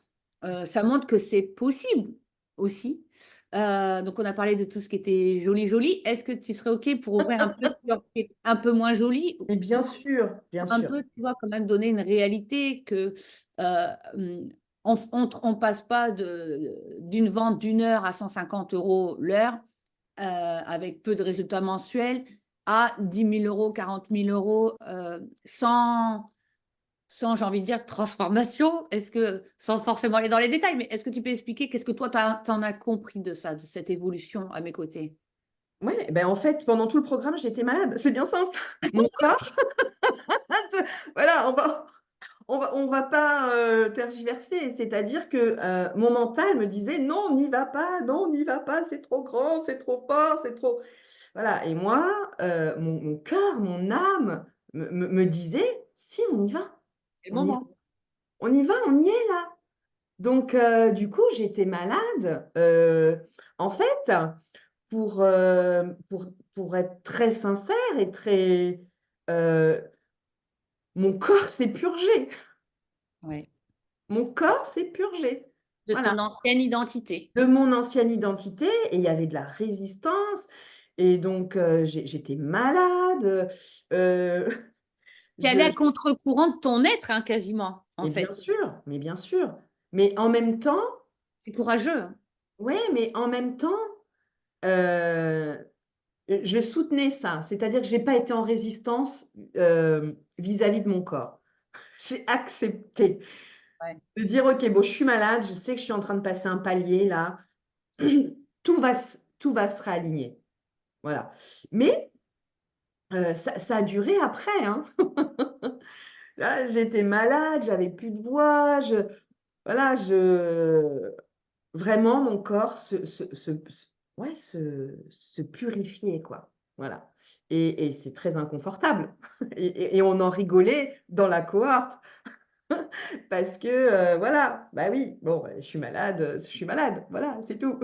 ça montre que c'est possible aussi. Donc, on a parlé de tout ce qui était joli, joli. Est-ce que tu serais OK pour ouvrir un peu sur ce qui est un peu moins joli? Et bien sûr, bien Un sûr. peu, tu vois, quand même donner une réalité que on passe pas d'une vente d'1 heure à 150 euros l'heure avec peu de résultats mensuels à 10 000 euros, 40 000 euros sans, j'ai envie de dire, transformation. Est-ce que, sans forcément aller dans les détails, mais est-ce que tu peux expliquer qu'est-ce que toi, t'en as compris de ça, de cette évolution à mes côtés? Ouais, ben en fait, pendant tout le programme, j'étais malade. C'est bien simple. Mon corps, voilà, on va pas tergiverser. C'est-à-dire que mon mental me disait non, n'y va pas, non, n'y va pas, c'est trop grand, c'est trop fort, c'est trop. Voilà. Et moi, mon cœur, mon âme me disait si, on y va, C'est le on y, moment. on y va, on y est là. Donc, du coup, j'étais malade. En fait, pour être très sincère et très. euh, mon corps s'est purgé. Ouais. Mon corps s'est purgé. De Voilà. ton ancienne identité. De mon ancienne identité, et il y avait de la résistance. Et donc, j'étais malade. euh, Tu allais je, à contre-courant de ton être, hein, quasiment, en mais bien fait. sûr, mais bien sûr. Mais en même temps, C'est courageux, hein. ouais, mais en même temps, euh, je soutenais ça. C'est-à-dire que j'ai pas été en résistance vis-à-vis de mon corps. J'ai accepté Ouais. de dire, OK, bon, je suis malade, je sais que je suis en train de passer un palier là. Tout va se réaligner. Voilà. Mais ça a duré après, hein. Là, j'étais malade, j'avais plus de voix, voilà, vraiment, mon corps ouais, se purifiait, quoi. Voilà. Et c'est très inconfortable. Et on en rigolait dans la cohorte. Parce que, voilà, bah oui, bon, je suis malade, voilà, c'est tout.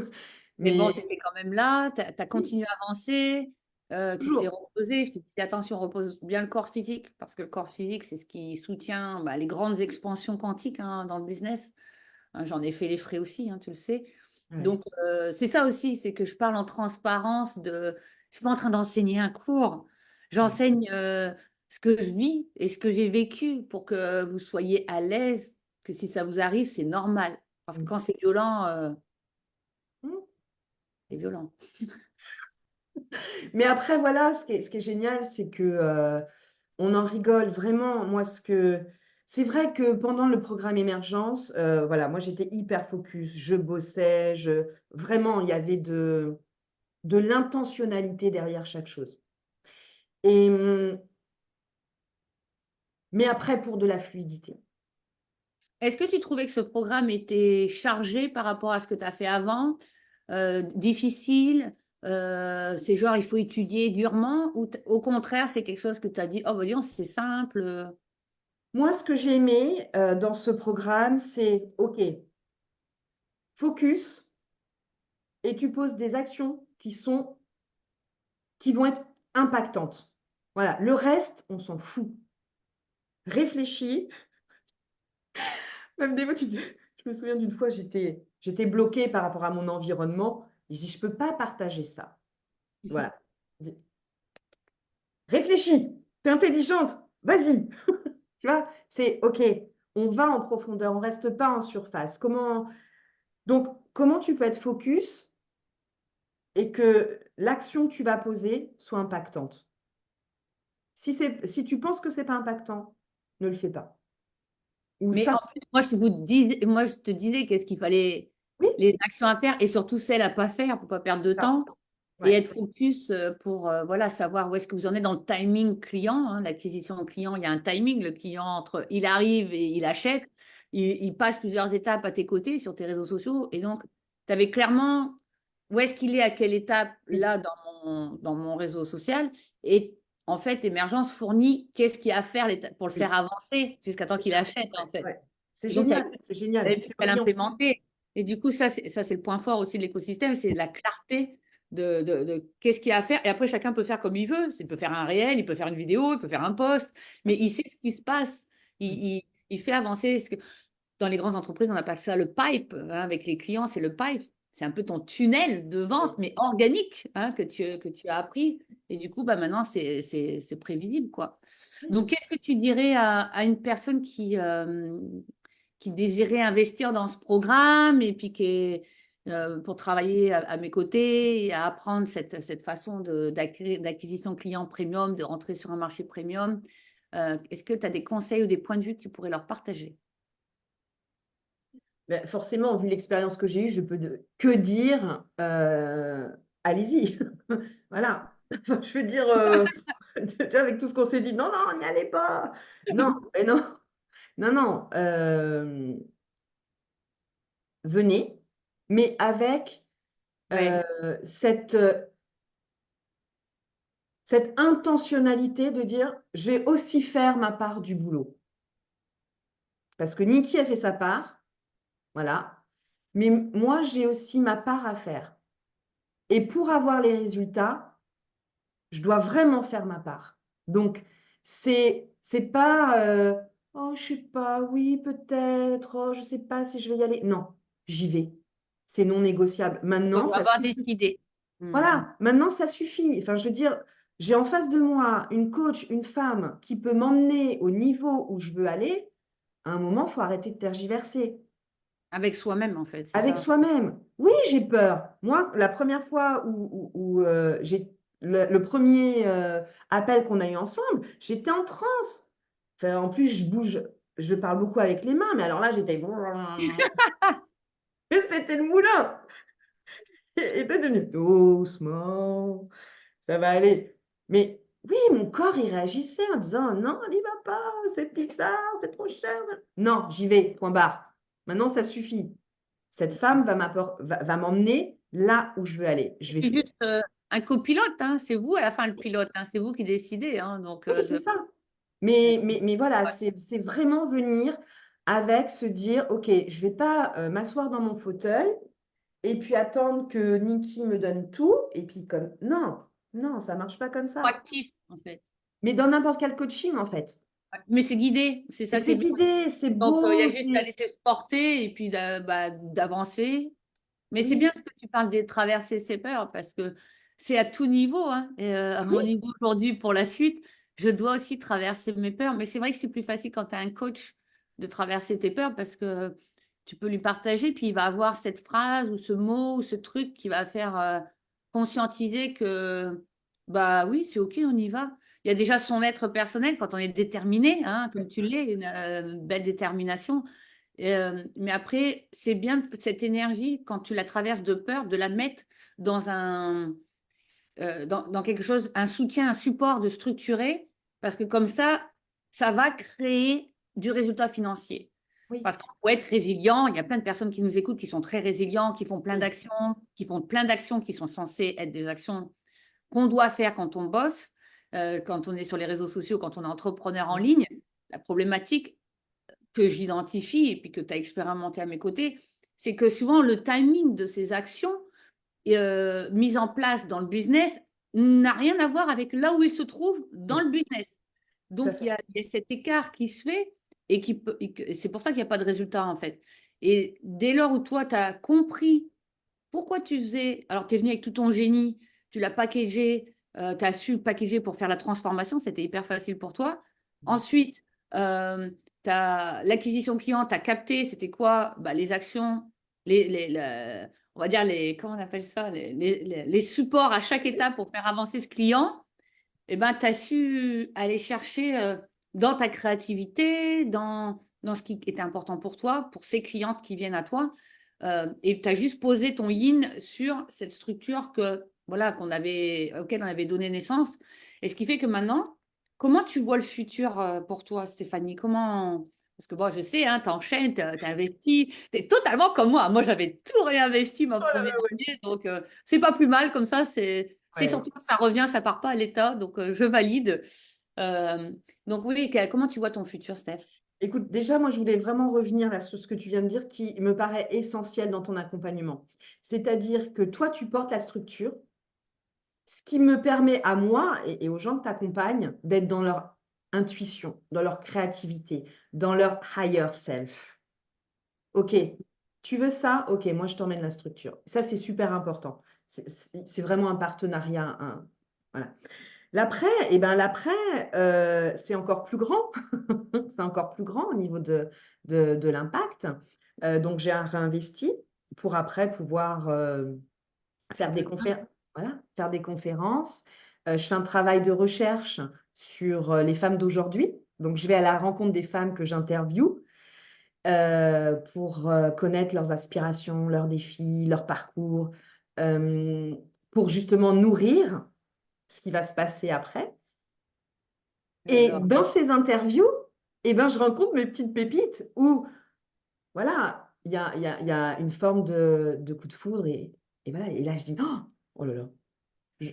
Mais bon, Mais tu étais quand même là, tu as oui, continué à avancer, tu t'es toujours. reposé. Je te disais, attention, repose bien le corps physique, parce que le corps physique, c'est ce qui soutient les grandes expansions quantiques hein, dans le business. Hein, j'en ai fait les frais aussi, hein, tu le sais. Ouais. Donc, c'est ça aussi, c'est que je parle en transparence de. Je suis pas en train d'enseigner un cours. Ouais. J'enseigne ce que je vis et ce que j'ai vécu pour que vous soyez à l'aise, que si ça vous arrive, c'est normal. Parce que Mm. quand c'est violent, Mm. c'est violent. Mais après, voilà, ce qui est génial, c'est que on en rigole vraiment. Moi, c'est vrai que pendant le programme Émergence, voilà, moi j'étais hyper focus, je bossais, vraiment, il y avait de l'intentionnalité derrière chaque chose. Et, mais après, pour de la fluidité. Est-ce que tu trouvais que ce programme était chargé par rapport à ce que tu as fait avant, difficile, c'est genre il faut étudier durement, ou au contraire, c'est quelque chose que tu as dit, oh, bah, dis donc, c'est simple. Moi, ce que j'ai aimé dans ce programme, c'est, OK, focus, et tu poses des actions qui vont être impactantes. Voilà, le reste, on s'en fout. Réfléchis. Même des fois, je me souviens d'une fois, j'étais bloquée par rapport à mon environnement. Et je dis, je ne peux pas partager ça. Voilà. Réfléchis, tu es intelligente, vas-y. Tu vois, c'est OK, on va en profondeur, on ne reste pas en surface. Comment tu peux être focus et que l'action que tu vas poser soit impactante? Si tu penses que ce n'est pas impactant, ne le fais pas. Ou Mais ça, en plus, moi, je te disais qu'est-ce qu'il fallait, oui, les actions à faire et surtout celles à pas faire pour pas perdre de ça. temps et Ouais. être focus pour voilà, savoir où est-ce que vous en êtes dans le timing client. Hein, l'acquisition client, il y a un timing. Le client, entre il arrive et il achète, il passe plusieurs étapes à tes côtés sur tes réseaux sociaux. Et donc, tu avais clairement où est-ce qu'il est, à quelle étape Oui, là dans mon réseau social. Et en fait, Émergence fournit qu'est-ce qu'il y a à faire pour le oui, faire avancer jusqu'à temps c'est qu'il ça. achète, en Ouais, fait. ouais. C'est Et donc, tu génial, c'est génial. avais pu C'est brillant. l'implémenter. Et du coup, ça c'est le point fort aussi de l'écosystème, c'est la clarté de qu'est-ce qu'il y a à faire. Et après, chacun peut faire comme il veut. Il peut faire un réel, il peut faire une vidéo, il peut faire un post, mais il sait ce qui se passe. Mm. Il fait avancer. Dans les grandes entreprises, on appelle ça le pipe. Hein, avec les clients, c'est le pipe. C'est un peu ton tunnel de Oui. vente, mais organique, hein, que tu as appris. Et du coup, bah, maintenant, c'est prévisible, quoi. Donc, qu'est-ce que tu dirais à une personne qui désirait investir dans ce programme et puis qui est pour travailler à mes côtés et à apprendre cette façon d'acquisition client premium, de rentrer sur un marché premium. Est-ce que tu as des conseils ou des points de vue que tu pourrais leur partager? Ben, forcément, vu l'expérience que j'ai eue, je peux que dire, allez-y. Voilà. Enfin, je veux dire, avec tout ce qu'on s'est dit, non, non, n'y allez pas. Non, mais non, non, non. Venez, mais avec Ouais. cette, cette intentionnalité de dire, je vais aussi faire ma part du boulot. Parce que Niki a fait sa part, voilà. Mais moi, j'ai aussi ma part à faire. Et pour avoir les résultats, je dois vraiment faire ma part. Donc, c'est pas oh, je sais pas, oui, peut-être, oh, je sais pas si je vais y aller. Non, j'y vais. C'est non négociable. Maintenant, Faut ça avoir suffit. décidé. Hmm. Voilà, maintenant, ça suffit. Enfin, je veux dire, j'ai en face de moi une coach, une femme qui peut m'emmener au niveau où je veux aller. À un moment, il faut arrêter de tergiverser. Avec soi-même, en fait, c'est Avec ça. soi-même. Oui, j'ai peur. Moi, la première fois où j'ai le premier appel qu'on a eu ensemble, j'étais en transe. Enfin, en plus, je bouge, je parle beaucoup avec les mains, mais alors là, j'étais. C'était le moulin. Et t'es devenu doucement, ça va aller. Mais oui, mon corps, il réagissait en disant non, n'y va pas, c'est bizarre, c'est trop cher. Non, j'y vais, point barre. Maintenant, ça suffit. Cette femme va m'emmener là où je veux aller. Je Et vais puis faire. juste, un copilote, hein, c'est vous à la fin le pilote, hein, c'est vous qui décidez. Hein, donc, Oui, c'est ça. Mais voilà, c'est vraiment venir avec se dire, OK, je vais pas m'asseoir dans mon fauteuil et puis attendre que Niki me donne tout. Et puis comme, non, non, ça marche pas comme ça. proactif, en fait. Mais dans n'importe quel coaching, en fait. Ouais, mais c'est guidé, c'est Et ça qui est c'est bien. guidé, c'est Donc, il y a beau, juste à c'est... laisser se porter et puis d'avancer. Mais c'est bien Oui, ce que tu parles de traverser ses peurs parce que c'est à tout niveau. Hein. Et, à mon oui, niveau aujourd'hui pour la suite, je dois aussi traverser mes peurs. Mais c'est vrai que c'est plus facile quand tu as un coach de traverser tes peurs parce que tu peux lui partager, puis il va avoir cette phrase ou ce mot ou ce truc qui va faire conscientiser que, bah oui, c'est OK, on y va. Il y a déjà son être personnel quand on est déterminé, hein, comme tu l'es, une belle détermination. Mais après, c'est bien cette énergie, quand tu la traverses de peur, de la mettre dans dans quelque chose, un soutien, un support de structurer, parce que comme ça va créer du résultat financier. oui, Parce qu'il faut être résilient. Il y a plein de personnes qui nous écoutent qui sont très résilients, qui font plein oui. d'actions, qui font plein d'actions qui sont censées être des actions qu'on doit faire quand on bosse, quand on est sur les réseaux sociaux, quand on est entrepreneur en ligne. La problématique que j'identifie et puis que tu as expérimenté à mes côtés, c'est que souvent le timing de ces actions mises en place dans le business n'a rien à voir avec là où il se trouve dans Oui, le business. tout à Donc, fait. il y a cet écart qui se fait et c'est pour ça qu'il n'y a pas de résultat en fait. Et dès lors où toi, tu as compris pourquoi tu faisais, alors tu es venu avec tout ton génie, tu l'as packagé, tu as su le packager pour faire la transformation, c'était hyper facile pour toi. Ensuite, l'acquisition client, tu as capté, c'était quoi? Bah, les actions, on va dire comment on appelle ça, les supports à chaque étape pour faire avancer ce client. Et ben, tu as su aller chercher dans ta créativité, dans ce qui était important pour toi, pour ces clientes qui viennent à toi. Et tu as juste posé ton yin sur cette structure voilà, auquel on avait donné naissance. Et ce qui fait que maintenant, comment tu vois le futur pour toi, Stéphanie? Parce que moi, je sais, hein, tu enchaînes, tu as investi, tu es totalement comme moi. Moi, j'avais tout réinvesti ma Oh là première là, ouais. année, donc c'est pas plus mal comme ça. C'est Ouais. surtout que ça revient, ça part pas à l'État, donc je valide. Euh, donc oui, comment tu vois ton futur, Steph? Écoute, déjà, moi, je voulais vraiment revenir là sur ce que tu viens de dire qui me paraît essentiel dans ton accompagnement. C'est-à-dire que toi, tu portes la structure, ce qui me permet à moi et aux gens que tu accompagnes d'être dans leur intuition, dans leur créativité, dans leur higher self. OK, tu veux ça? OK, moi, je t'emmène la structure. Ça, c'est super important. C'est vraiment un partenariat. Voilà. L'après, c'est encore plus grand. C'est encore plus grand au niveau de l'impact. Donc, j'ai réinvesti pour après pouvoir faire des conférences. Voilà, faire des conférences. Je fais un travail de recherche sur les femmes d'aujourd'hui. Donc, je vais à la rencontre des femmes que j'interviewe pour connaître leurs aspirations, leurs défis, leur parcours, euh, pour justement nourrir ce qui va se passer après. Et J'adore. dans ces interviews, eh ben, je rencontre mes petites pépites où, voilà, il y a une forme de coup de foudre. Et voilà, et là, je dis, oh là là,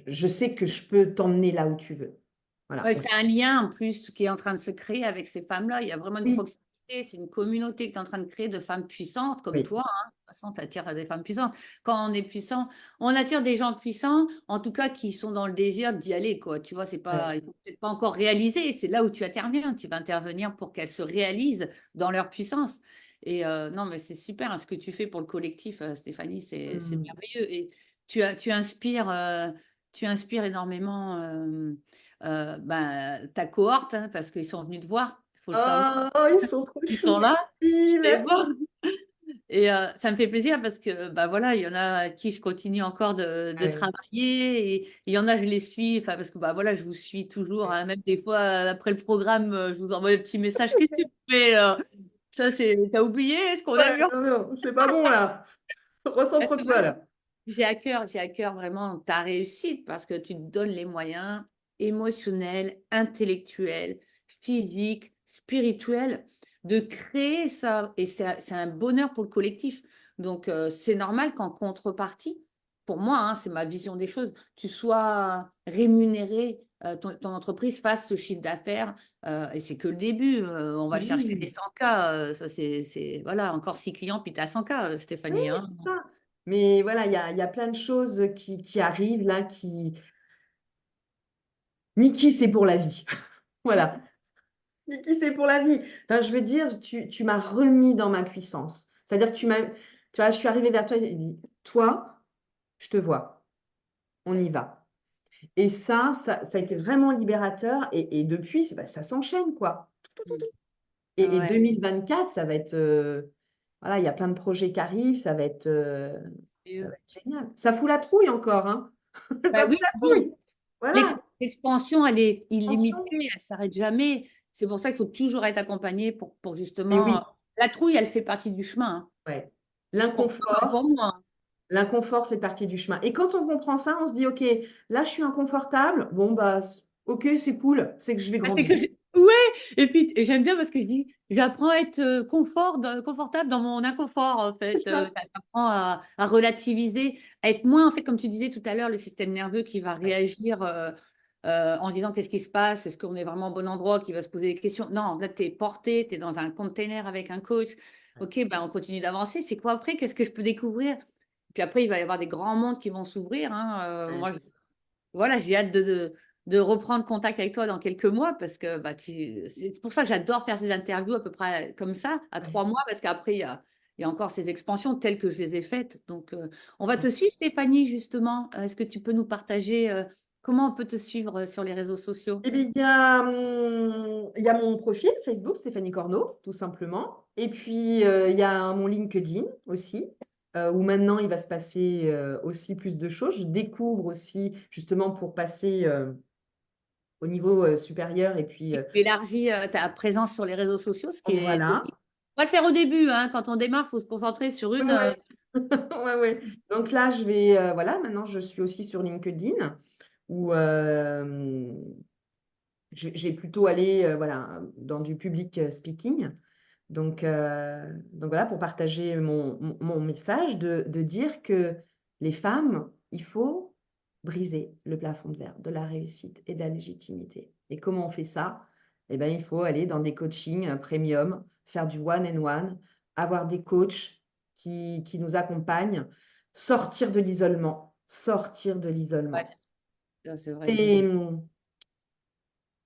je sais que je peux t'emmener là où tu veux. Voilà. Ouais, tu as un lien en plus qui est en train de se créer avec ces femmes-là. Il y a vraiment une Oui, proximité. C'est une communauté que tu es en train de créer de femmes puissantes comme oui, toi. Hein. De toute façon, tu attires des femmes puissantes. Quand on est puissant, on attire des gens puissants, en tout cas qui sont dans le désir d'y aller, quoi. Tu vois, ouais, ils sont peut-être pas encore réalisés. C'est là où tu interviens. Tu vas intervenir pour qu'elles se réalisent dans leur puissance. Et non, mais c'est super hein, ce que tu fais pour le collectif, Stéphanie. C'est hmm. merveilleux. Et tu inspires énormément. Ta cohorte, hein, parce qu'ils sont venus te voir, il faut le savoir. Oh, ils sont trop Ils choux, sont là, je merci, les vois. merci. Et ça me fait plaisir parce que bah voilà, il y en a à qui je continue encore de Ouais, travailler et il y en a je les suis enfin parce que bah voilà, je vous suis toujours ouais. hein, même des fois après le programme, je vous envoie des petits messages. Qu'est-ce que tu fais Ça c'est t'as oublié ce qu'on a Ouais, vu non, non, c'est pas bon là. Bah, tu Recentre-toi vois, là. j'ai à cœur vraiment ta réussite parce que tu te donnes les moyens émotionnels, intellectuels, physiques, spirituels de créer ça. Et c'est un bonheur pour le collectif. Donc, c'est normal qu'en contrepartie, pour moi, hein, c'est ma vision des choses, tu sois rémunéré, ton entreprise fasse ce chiffre d'affaires, et c'est que le début. On va chercher les Oui, 100K. Ça, voilà, encore 6 clients, puis tu as 100K, oui, Stéphanie, hein. c'est ça. Mais voilà, il y a plein de choses qui arrivent là qui. Niki, c'est pour la vie. Voilà. Niki, c'est pour la vie. Enfin, je veux dire, tu m'as remis dans ma puissance. C'est-à-dire que tu vois, je suis arrivée vers toi et j'ai dit, toi, je te vois, on y va. Et ça a été vraiment libérateur. Et depuis, bah, ça s'enchaîne, quoi. Mm. Et Ah ouais. 2024, ça va être. Voilà, il y a plein de projets qui arrivent, ça va être génial. Ça fout la trouille encore, hein. Bah Ça fout oui, la bon, trouille. Voilà. l'expansion, elle est Attention. illimitée, elle s'arrête jamais. C'est pour ça qu'il faut toujours être accompagné pour Mais justement. oui, La trouille, elle fait partie du chemin, hein. ouais. Pour toi comme L'inconfort, pour moi, hein. l'inconfort fait partie du chemin. Et quand on comprend ça, on se dit, OK, là, je suis inconfortable. Bon, bah, OK, c'est cool. C'est que je vais Ah, c'est grandir. que ouais, et puis j'aime bien parce que je dis, j'apprends à être confortable dans mon inconfort, en C'est fait. ça. J'apprends à relativiser, à être moins, en fait, comme tu disais tout à l'heure, le système nerveux qui va Ouais, réagir en disant qu'est-ce qui se passe, est-ce qu'on est vraiment au bon endroit, qui va se poser des questions. Non, là, tu es porté, tu es dans un container avec un coach. ouais, OK, ben, on continue d'avancer. C'est quoi après? Qu'est-ce que je peux découvrir? Puis après, il va y avoir des grands mondes qui vont s'ouvrir, hein. ouais, Moi, c'est ça. voilà, j'ai hâte de reprendre contact avec toi dans quelques mois parce que bah, c'est pour ça que j'adore faire ces interviews à peu près comme ça, à Ouais. 3 mois, parce qu'après, il y a encore ces expansions telles que je les ai faites. Donc, on va te suivre, Stéphanie, justement. Est-ce que tu peux nous partager comment on peut te suivre sur les réseaux sociaux? Eh bien, il y a mon profil Facebook, Stéphanie Corneau, tout simplement. Et puis, il y a mon LinkedIn aussi, où maintenant, il va se passer aussi plus de choses. Je découvre aussi, justement, pour passer au niveau supérieur. Et puis, Tu élargis ta présence sur les réseaux sociaux, ce qui est. voilà. On va le faire au début, hein. Quand on démarre, il faut se concentrer sur une. Ouais, ouais, ouais. Donc là, voilà, maintenant, je suis aussi sur LinkedIn, où j'ai plutôt allé voilà, dans du public speaking. Donc voilà, pour partager mon message de dire que les femmes, il faut briser le plafond de verre de la réussite et de la légitimité. Et comment on fait ça? Eh bien, il faut aller dans des coachings premium, faire du one-on-one, avoir des coachs qui nous accompagnent, sortir de l'isolement, sortir de Ouais, l'isolement. c'est vrai. Et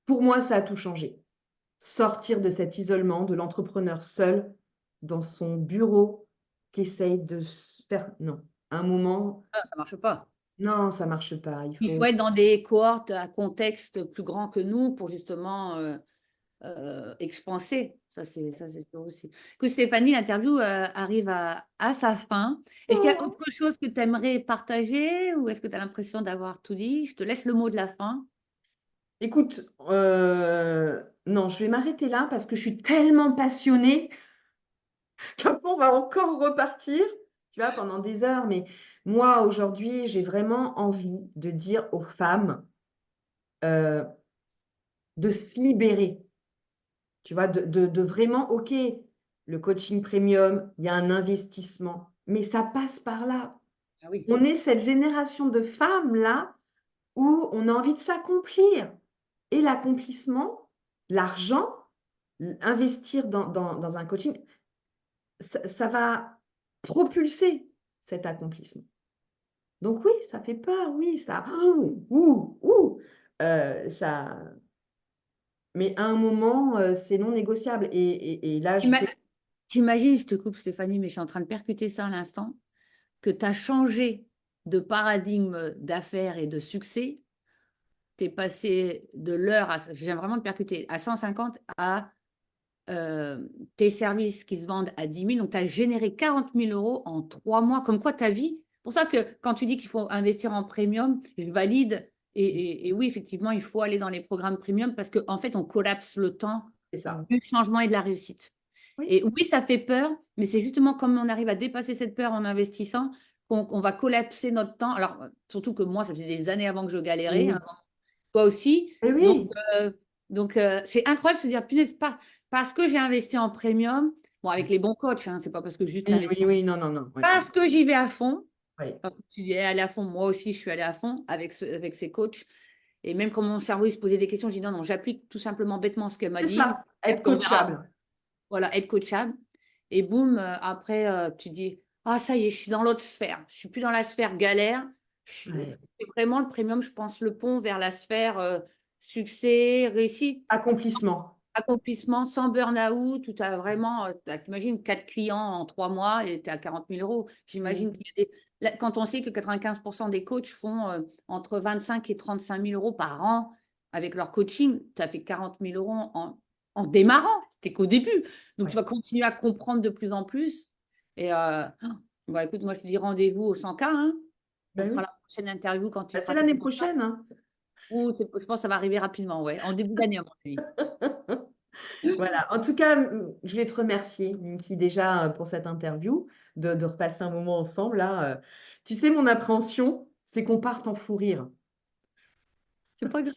pour moi, ça a tout changé. Sortir de cet isolement de l'entrepreneur seul dans son bureau qui essaye de se faire. Non, un moment, Ça marche pas. non, ça marche pas. Il faut être dans des cohortes à contexte plus grand que nous pour justement expanser. Ça, c'est sûr aussi. Écoute, Stéphanie, l'interview arrive à sa fin. Est-ce qu'il y a Oh, autre chose que tu aimerais partager ou est-ce que tu as l'impression d'avoir tout dit? Je te laisse le mot de la fin. écoute, non, je vais m'arrêter là parce que je suis tellement passionnée qu'après, on va encore repartir, tu vois, pendant des heures. Mais moi, aujourd'hui, j'ai vraiment envie de dire aux femmes euh, de se libérer. Tu vois, de vraiment, OK, le coaching premium, il y a un investissement, mais ça passe par là. Ah oui. On est cette génération de femmes-là où on a envie de s'accomplir. Et l'accomplissement, l'argent, investir dans un coaching, ça va propulser cet accomplissement. Donc oui, ça fait peur, oui, ça, ça, mais à un moment, c'est non négociable. Et là, je Ima- sais. J'imagine, je te coupe Stéphanie, mais je suis en train de percuter ça à l'instant, que tu as changé de paradigme d'affaires et de succès. Tu es passé de l'heure, je viens vraiment de percuter, à 150 à tes services qui se vendent à 10 000. Donc, tu as généré 40 000 euros en 3 mois. Comme quoi, ta vie. Pour ça que quand tu dis qu'il faut investir en premium, je valide. Et oui, effectivement, il faut aller dans les programmes premium parce qu'en fait, on collapse le temps C'est ça. du changement et de la réussite. Oui. Et oui, ça fait peur, mais c'est justement comme on arrive à dépasser cette peur en investissant qu'on va collapser notre temps. Alors, surtout que moi, ça faisait des années avant que je galérais, hein, Oui. toi aussi. Eh Donc, oui. euh, donc, c'est incroyable de se dire, punaise, parce que j'ai investi en premium, bon, avec les bons coachs, hein, c'est pas parce que juste Oui, investi, oui, oui, non, non, non. Ouais. parce que j'y vais à fond, Oui. Tu es allé à fond. Moi aussi, je suis allée à fond avec ces coachs. Et même quand mon cerveau il se posait des questions, j'ai dit non, non, j'applique tout simplement bêtement ce qu'elle m'a C'est dit. ça, être On verra. coachable. Voilà, être coachable. Et boum, après, tu dis, ah, ça y est, je suis dans l'autre sphère. Je suis plus dans la sphère galère. Ouais. C'est vraiment le premium, je pense, le pont vers la sphère succès, réussite, Accomplissement. accomplissement, sans burn-out, où tu as vraiment, t'imagines, 4 clients en 3 mois et tu es à 40 000 euros. J'imagine qu'il y a quand on sait que 95% des coachs font entre 25 et 35 000 euros par an avec leur coaching, tu as fait 40 000 euros en démarrant. C'était qu'au début. Donc, Ouais. tu vas continuer à comprendre de plus en plus. Et bah, écoute, moi, je te dis rendez-vous au 100K. Hein. On Ben fera oui. la prochaine interview quand tu Bah, c'est feras tes l'année contrats. prochaine, hein. Ou je pense que ça va arriver rapidement, ouais, en début d'année, à mon avis. Voilà. En tout cas, je vais te remercier, Niki, déjà pour cette interview, de repasser un moment ensemble là. Tu sais, mon appréhension, c'est qu'on parte en fou rire. C'est pas grave.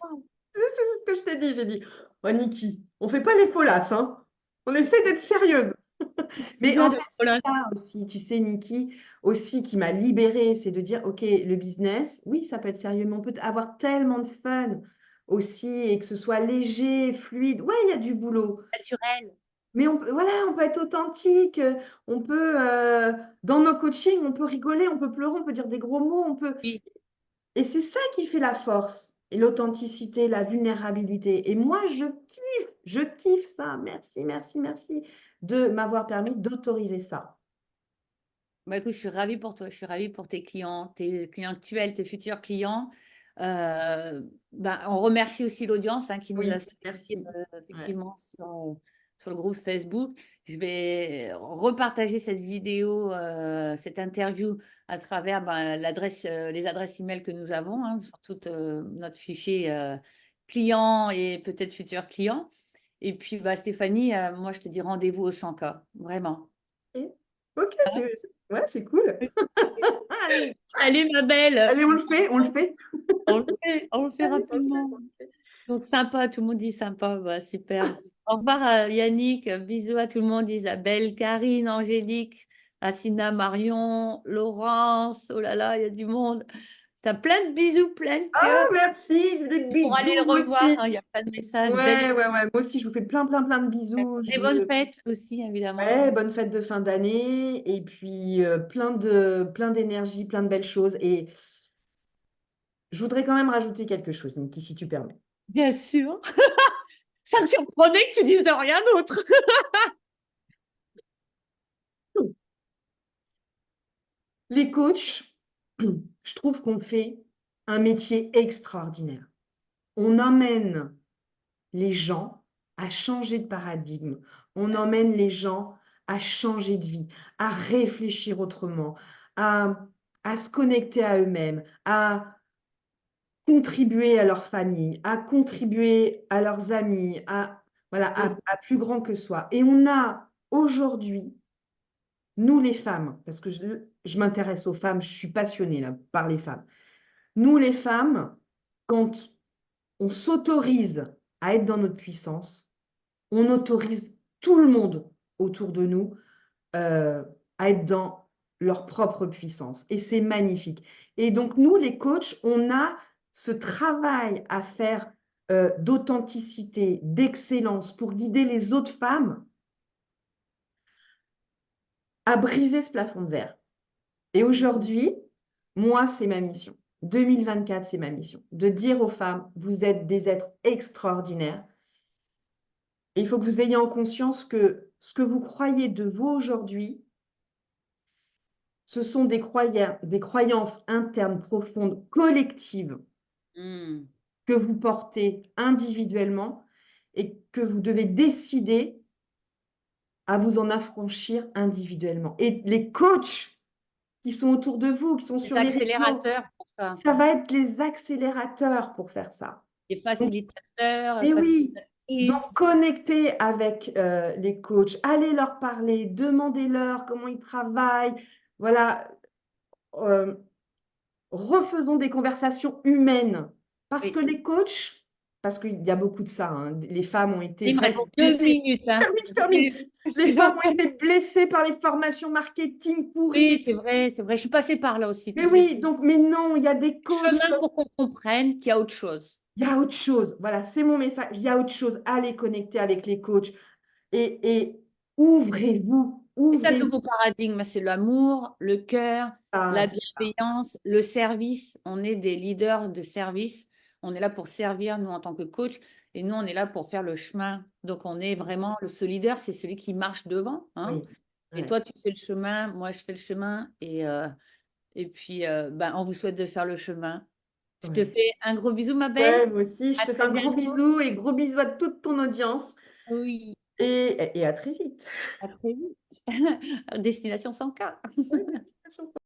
C'est ce que je t'ai dit. J'ai dit, oh Niki, on fait pas les folasses, hein. On essaie d'être sérieuse. C'est Mais bien en de. fait, c'est ça aussi, tu sais, Niki, aussi qui m'a libérée, c'est de dire, OK, le business, oui, ça peut être sérieux, mais on peut avoir tellement de fun aussi et que ce soit léger, fluide. Ouais, il y a du boulot. Naturel. Mais voilà, on peut être authentique, on peut, dans nos coachings, on peut rigoler, on peut pleurer, on peut dire des gros mots, on peut. Oui. Et c'est ça qui fait la force, et l'authenticité, la vulnérabilité. Et moi, je kiffe ça. Merci, merci, merci de m'avoir permis d'autoriser ça. Bah, écoute, je suis ravie pour toi, je suis ravie pour tes clients actuels, tes futurs clients. Bah, on remercie aussi l'audience qui nous a Oui, suivis merci. Ouais. effectivement sur le groupe Facebook. Je vais repartager cette vidéo, cette interview à travers les adresses email que nous avons sur tout notre fichier client et peut-être futurs clients. Et puis, bah, Stéphanie, moi, je te dis rendez-vous au 100K, vraiment. Ok, ok, ouais, c'est cool. Allez, Allez, ma belle! allez, on le fait, on le fait. On le fait Allez, on le fait, rapidement. on le fait. Donc, sympa, tout le monde dit sympa, bah, super. Au revoir Yannick, bisous à tout le monde, Isabelle, Karine, Angélique, Assina, Marion, Laurence, oh là là, il y a du monde. T'as plein de bisous, plein de Ah, cœurs. merci, des Pour aller le bisous, moi revoir, aussi. il y a plein de messages. Ouais, ouais, ouais, moi aussi, je vous fais plein, plein, plein de bisous. Des bonnes fêtes aussi, évidemment. Ouais, bonne fête de fin d'année et puis plein d'énergie, plein de belles choses. Et je voudrais quand même rajouter quelque chose, Niki, si tu permets. Bien sûr. Ça me surprenait que tu dises rien d'autre. Les coachs, je trouve qu'on fait un métier extraordinaire. On emmène les gens à changer de paradigme. On emmène les gens à changer de vie, à réfléchir autrement, à se connecter à eux-mêmes, à contribuer à leur famille, à contribuer à leurs amis, voilà, à plus grand que soi. Et on a aujourd'hui, nous les femmes, parce que je m'intéresse aux femmes, je suis passionnée là, par les femmes. Nous les femmes, quand on s'autorise à être dans notre puissance, on autorise tout le monde autour de nous à être dans leur propre puissance. Et c'est magnifique. Et donc, nous, les coachs, on a ce travail à faire d'authenticité, d'excellence pour guider les autres femmes à briser ce plafond de verre. Et aujourd'hui, moi, c'est ma mission. 2024, c'est ma mission. De dire aux femmes, vous êtes des êtres extraordinaires. Et il faut que vous ayez en conscience que ce que vous croyez de vous aujourd'hui, ce sont des croyances internes profondes, collectives, Hmm. que vous portez individuellement et que vous devez décider à vous en affranchir individuellement. Et les coachs qui sont autour de vous, qui sont Des sur les réseaux, accélérateurs pour ça. ça va être les accélérateurs pour faire ça. Des Donc, facilitateurs, et oui, donc facilitatrices. connectez avec les coachs, allez leur parler, demandez-leur comment ils travaillent. Voilà, refaisons des conversations humaines. Parce que Oui, les coachs, parce qu'il y a beaucoup de ça, hein. Les femmes ont été Il me reste vraiment 2 blessées. minutes, hein. Je termine. Les femmes ont Excuse-moi. été blessées par les formations marketing Oui, pourries. c'est vrai, c'est vrai. Je suis passée par là aussi, Mais tu sais. oui, donc, mais non, il y a des coachs. Chemin pour qu'on comprenne qu'il y a autre chose. Il y a autre chose. Voilà, c'est mon message. Il y a autre chose. Allez connecter avec les coachs et ouvrez-vous. C'est ça le Ouvrez-vous. nouveau paradigme, c'est l'amour, le cœur, Ah, la c'est ça. bienveillance, le service. On est des leaders de service. On est là pour servir, nous, en tant que coach. Et nous, on est là pour faire le chemin. Donc, on est vraiment, ce leader, c'est celui qui marche devant, hein. Oui. Et Ouais. toi, tu fais le chemin, moi, je fais le chemin. Et puis, ben, on vous souhaite de faire le chemin. Je te Ouais. fais un gros bisou, ma belle. Ouais, moi aussi, je À te fais très un gros bientôt. bisou et gros bisou à toute ton audience Oui, et à très vite. à très vite. Destination 100K. Ouais, destination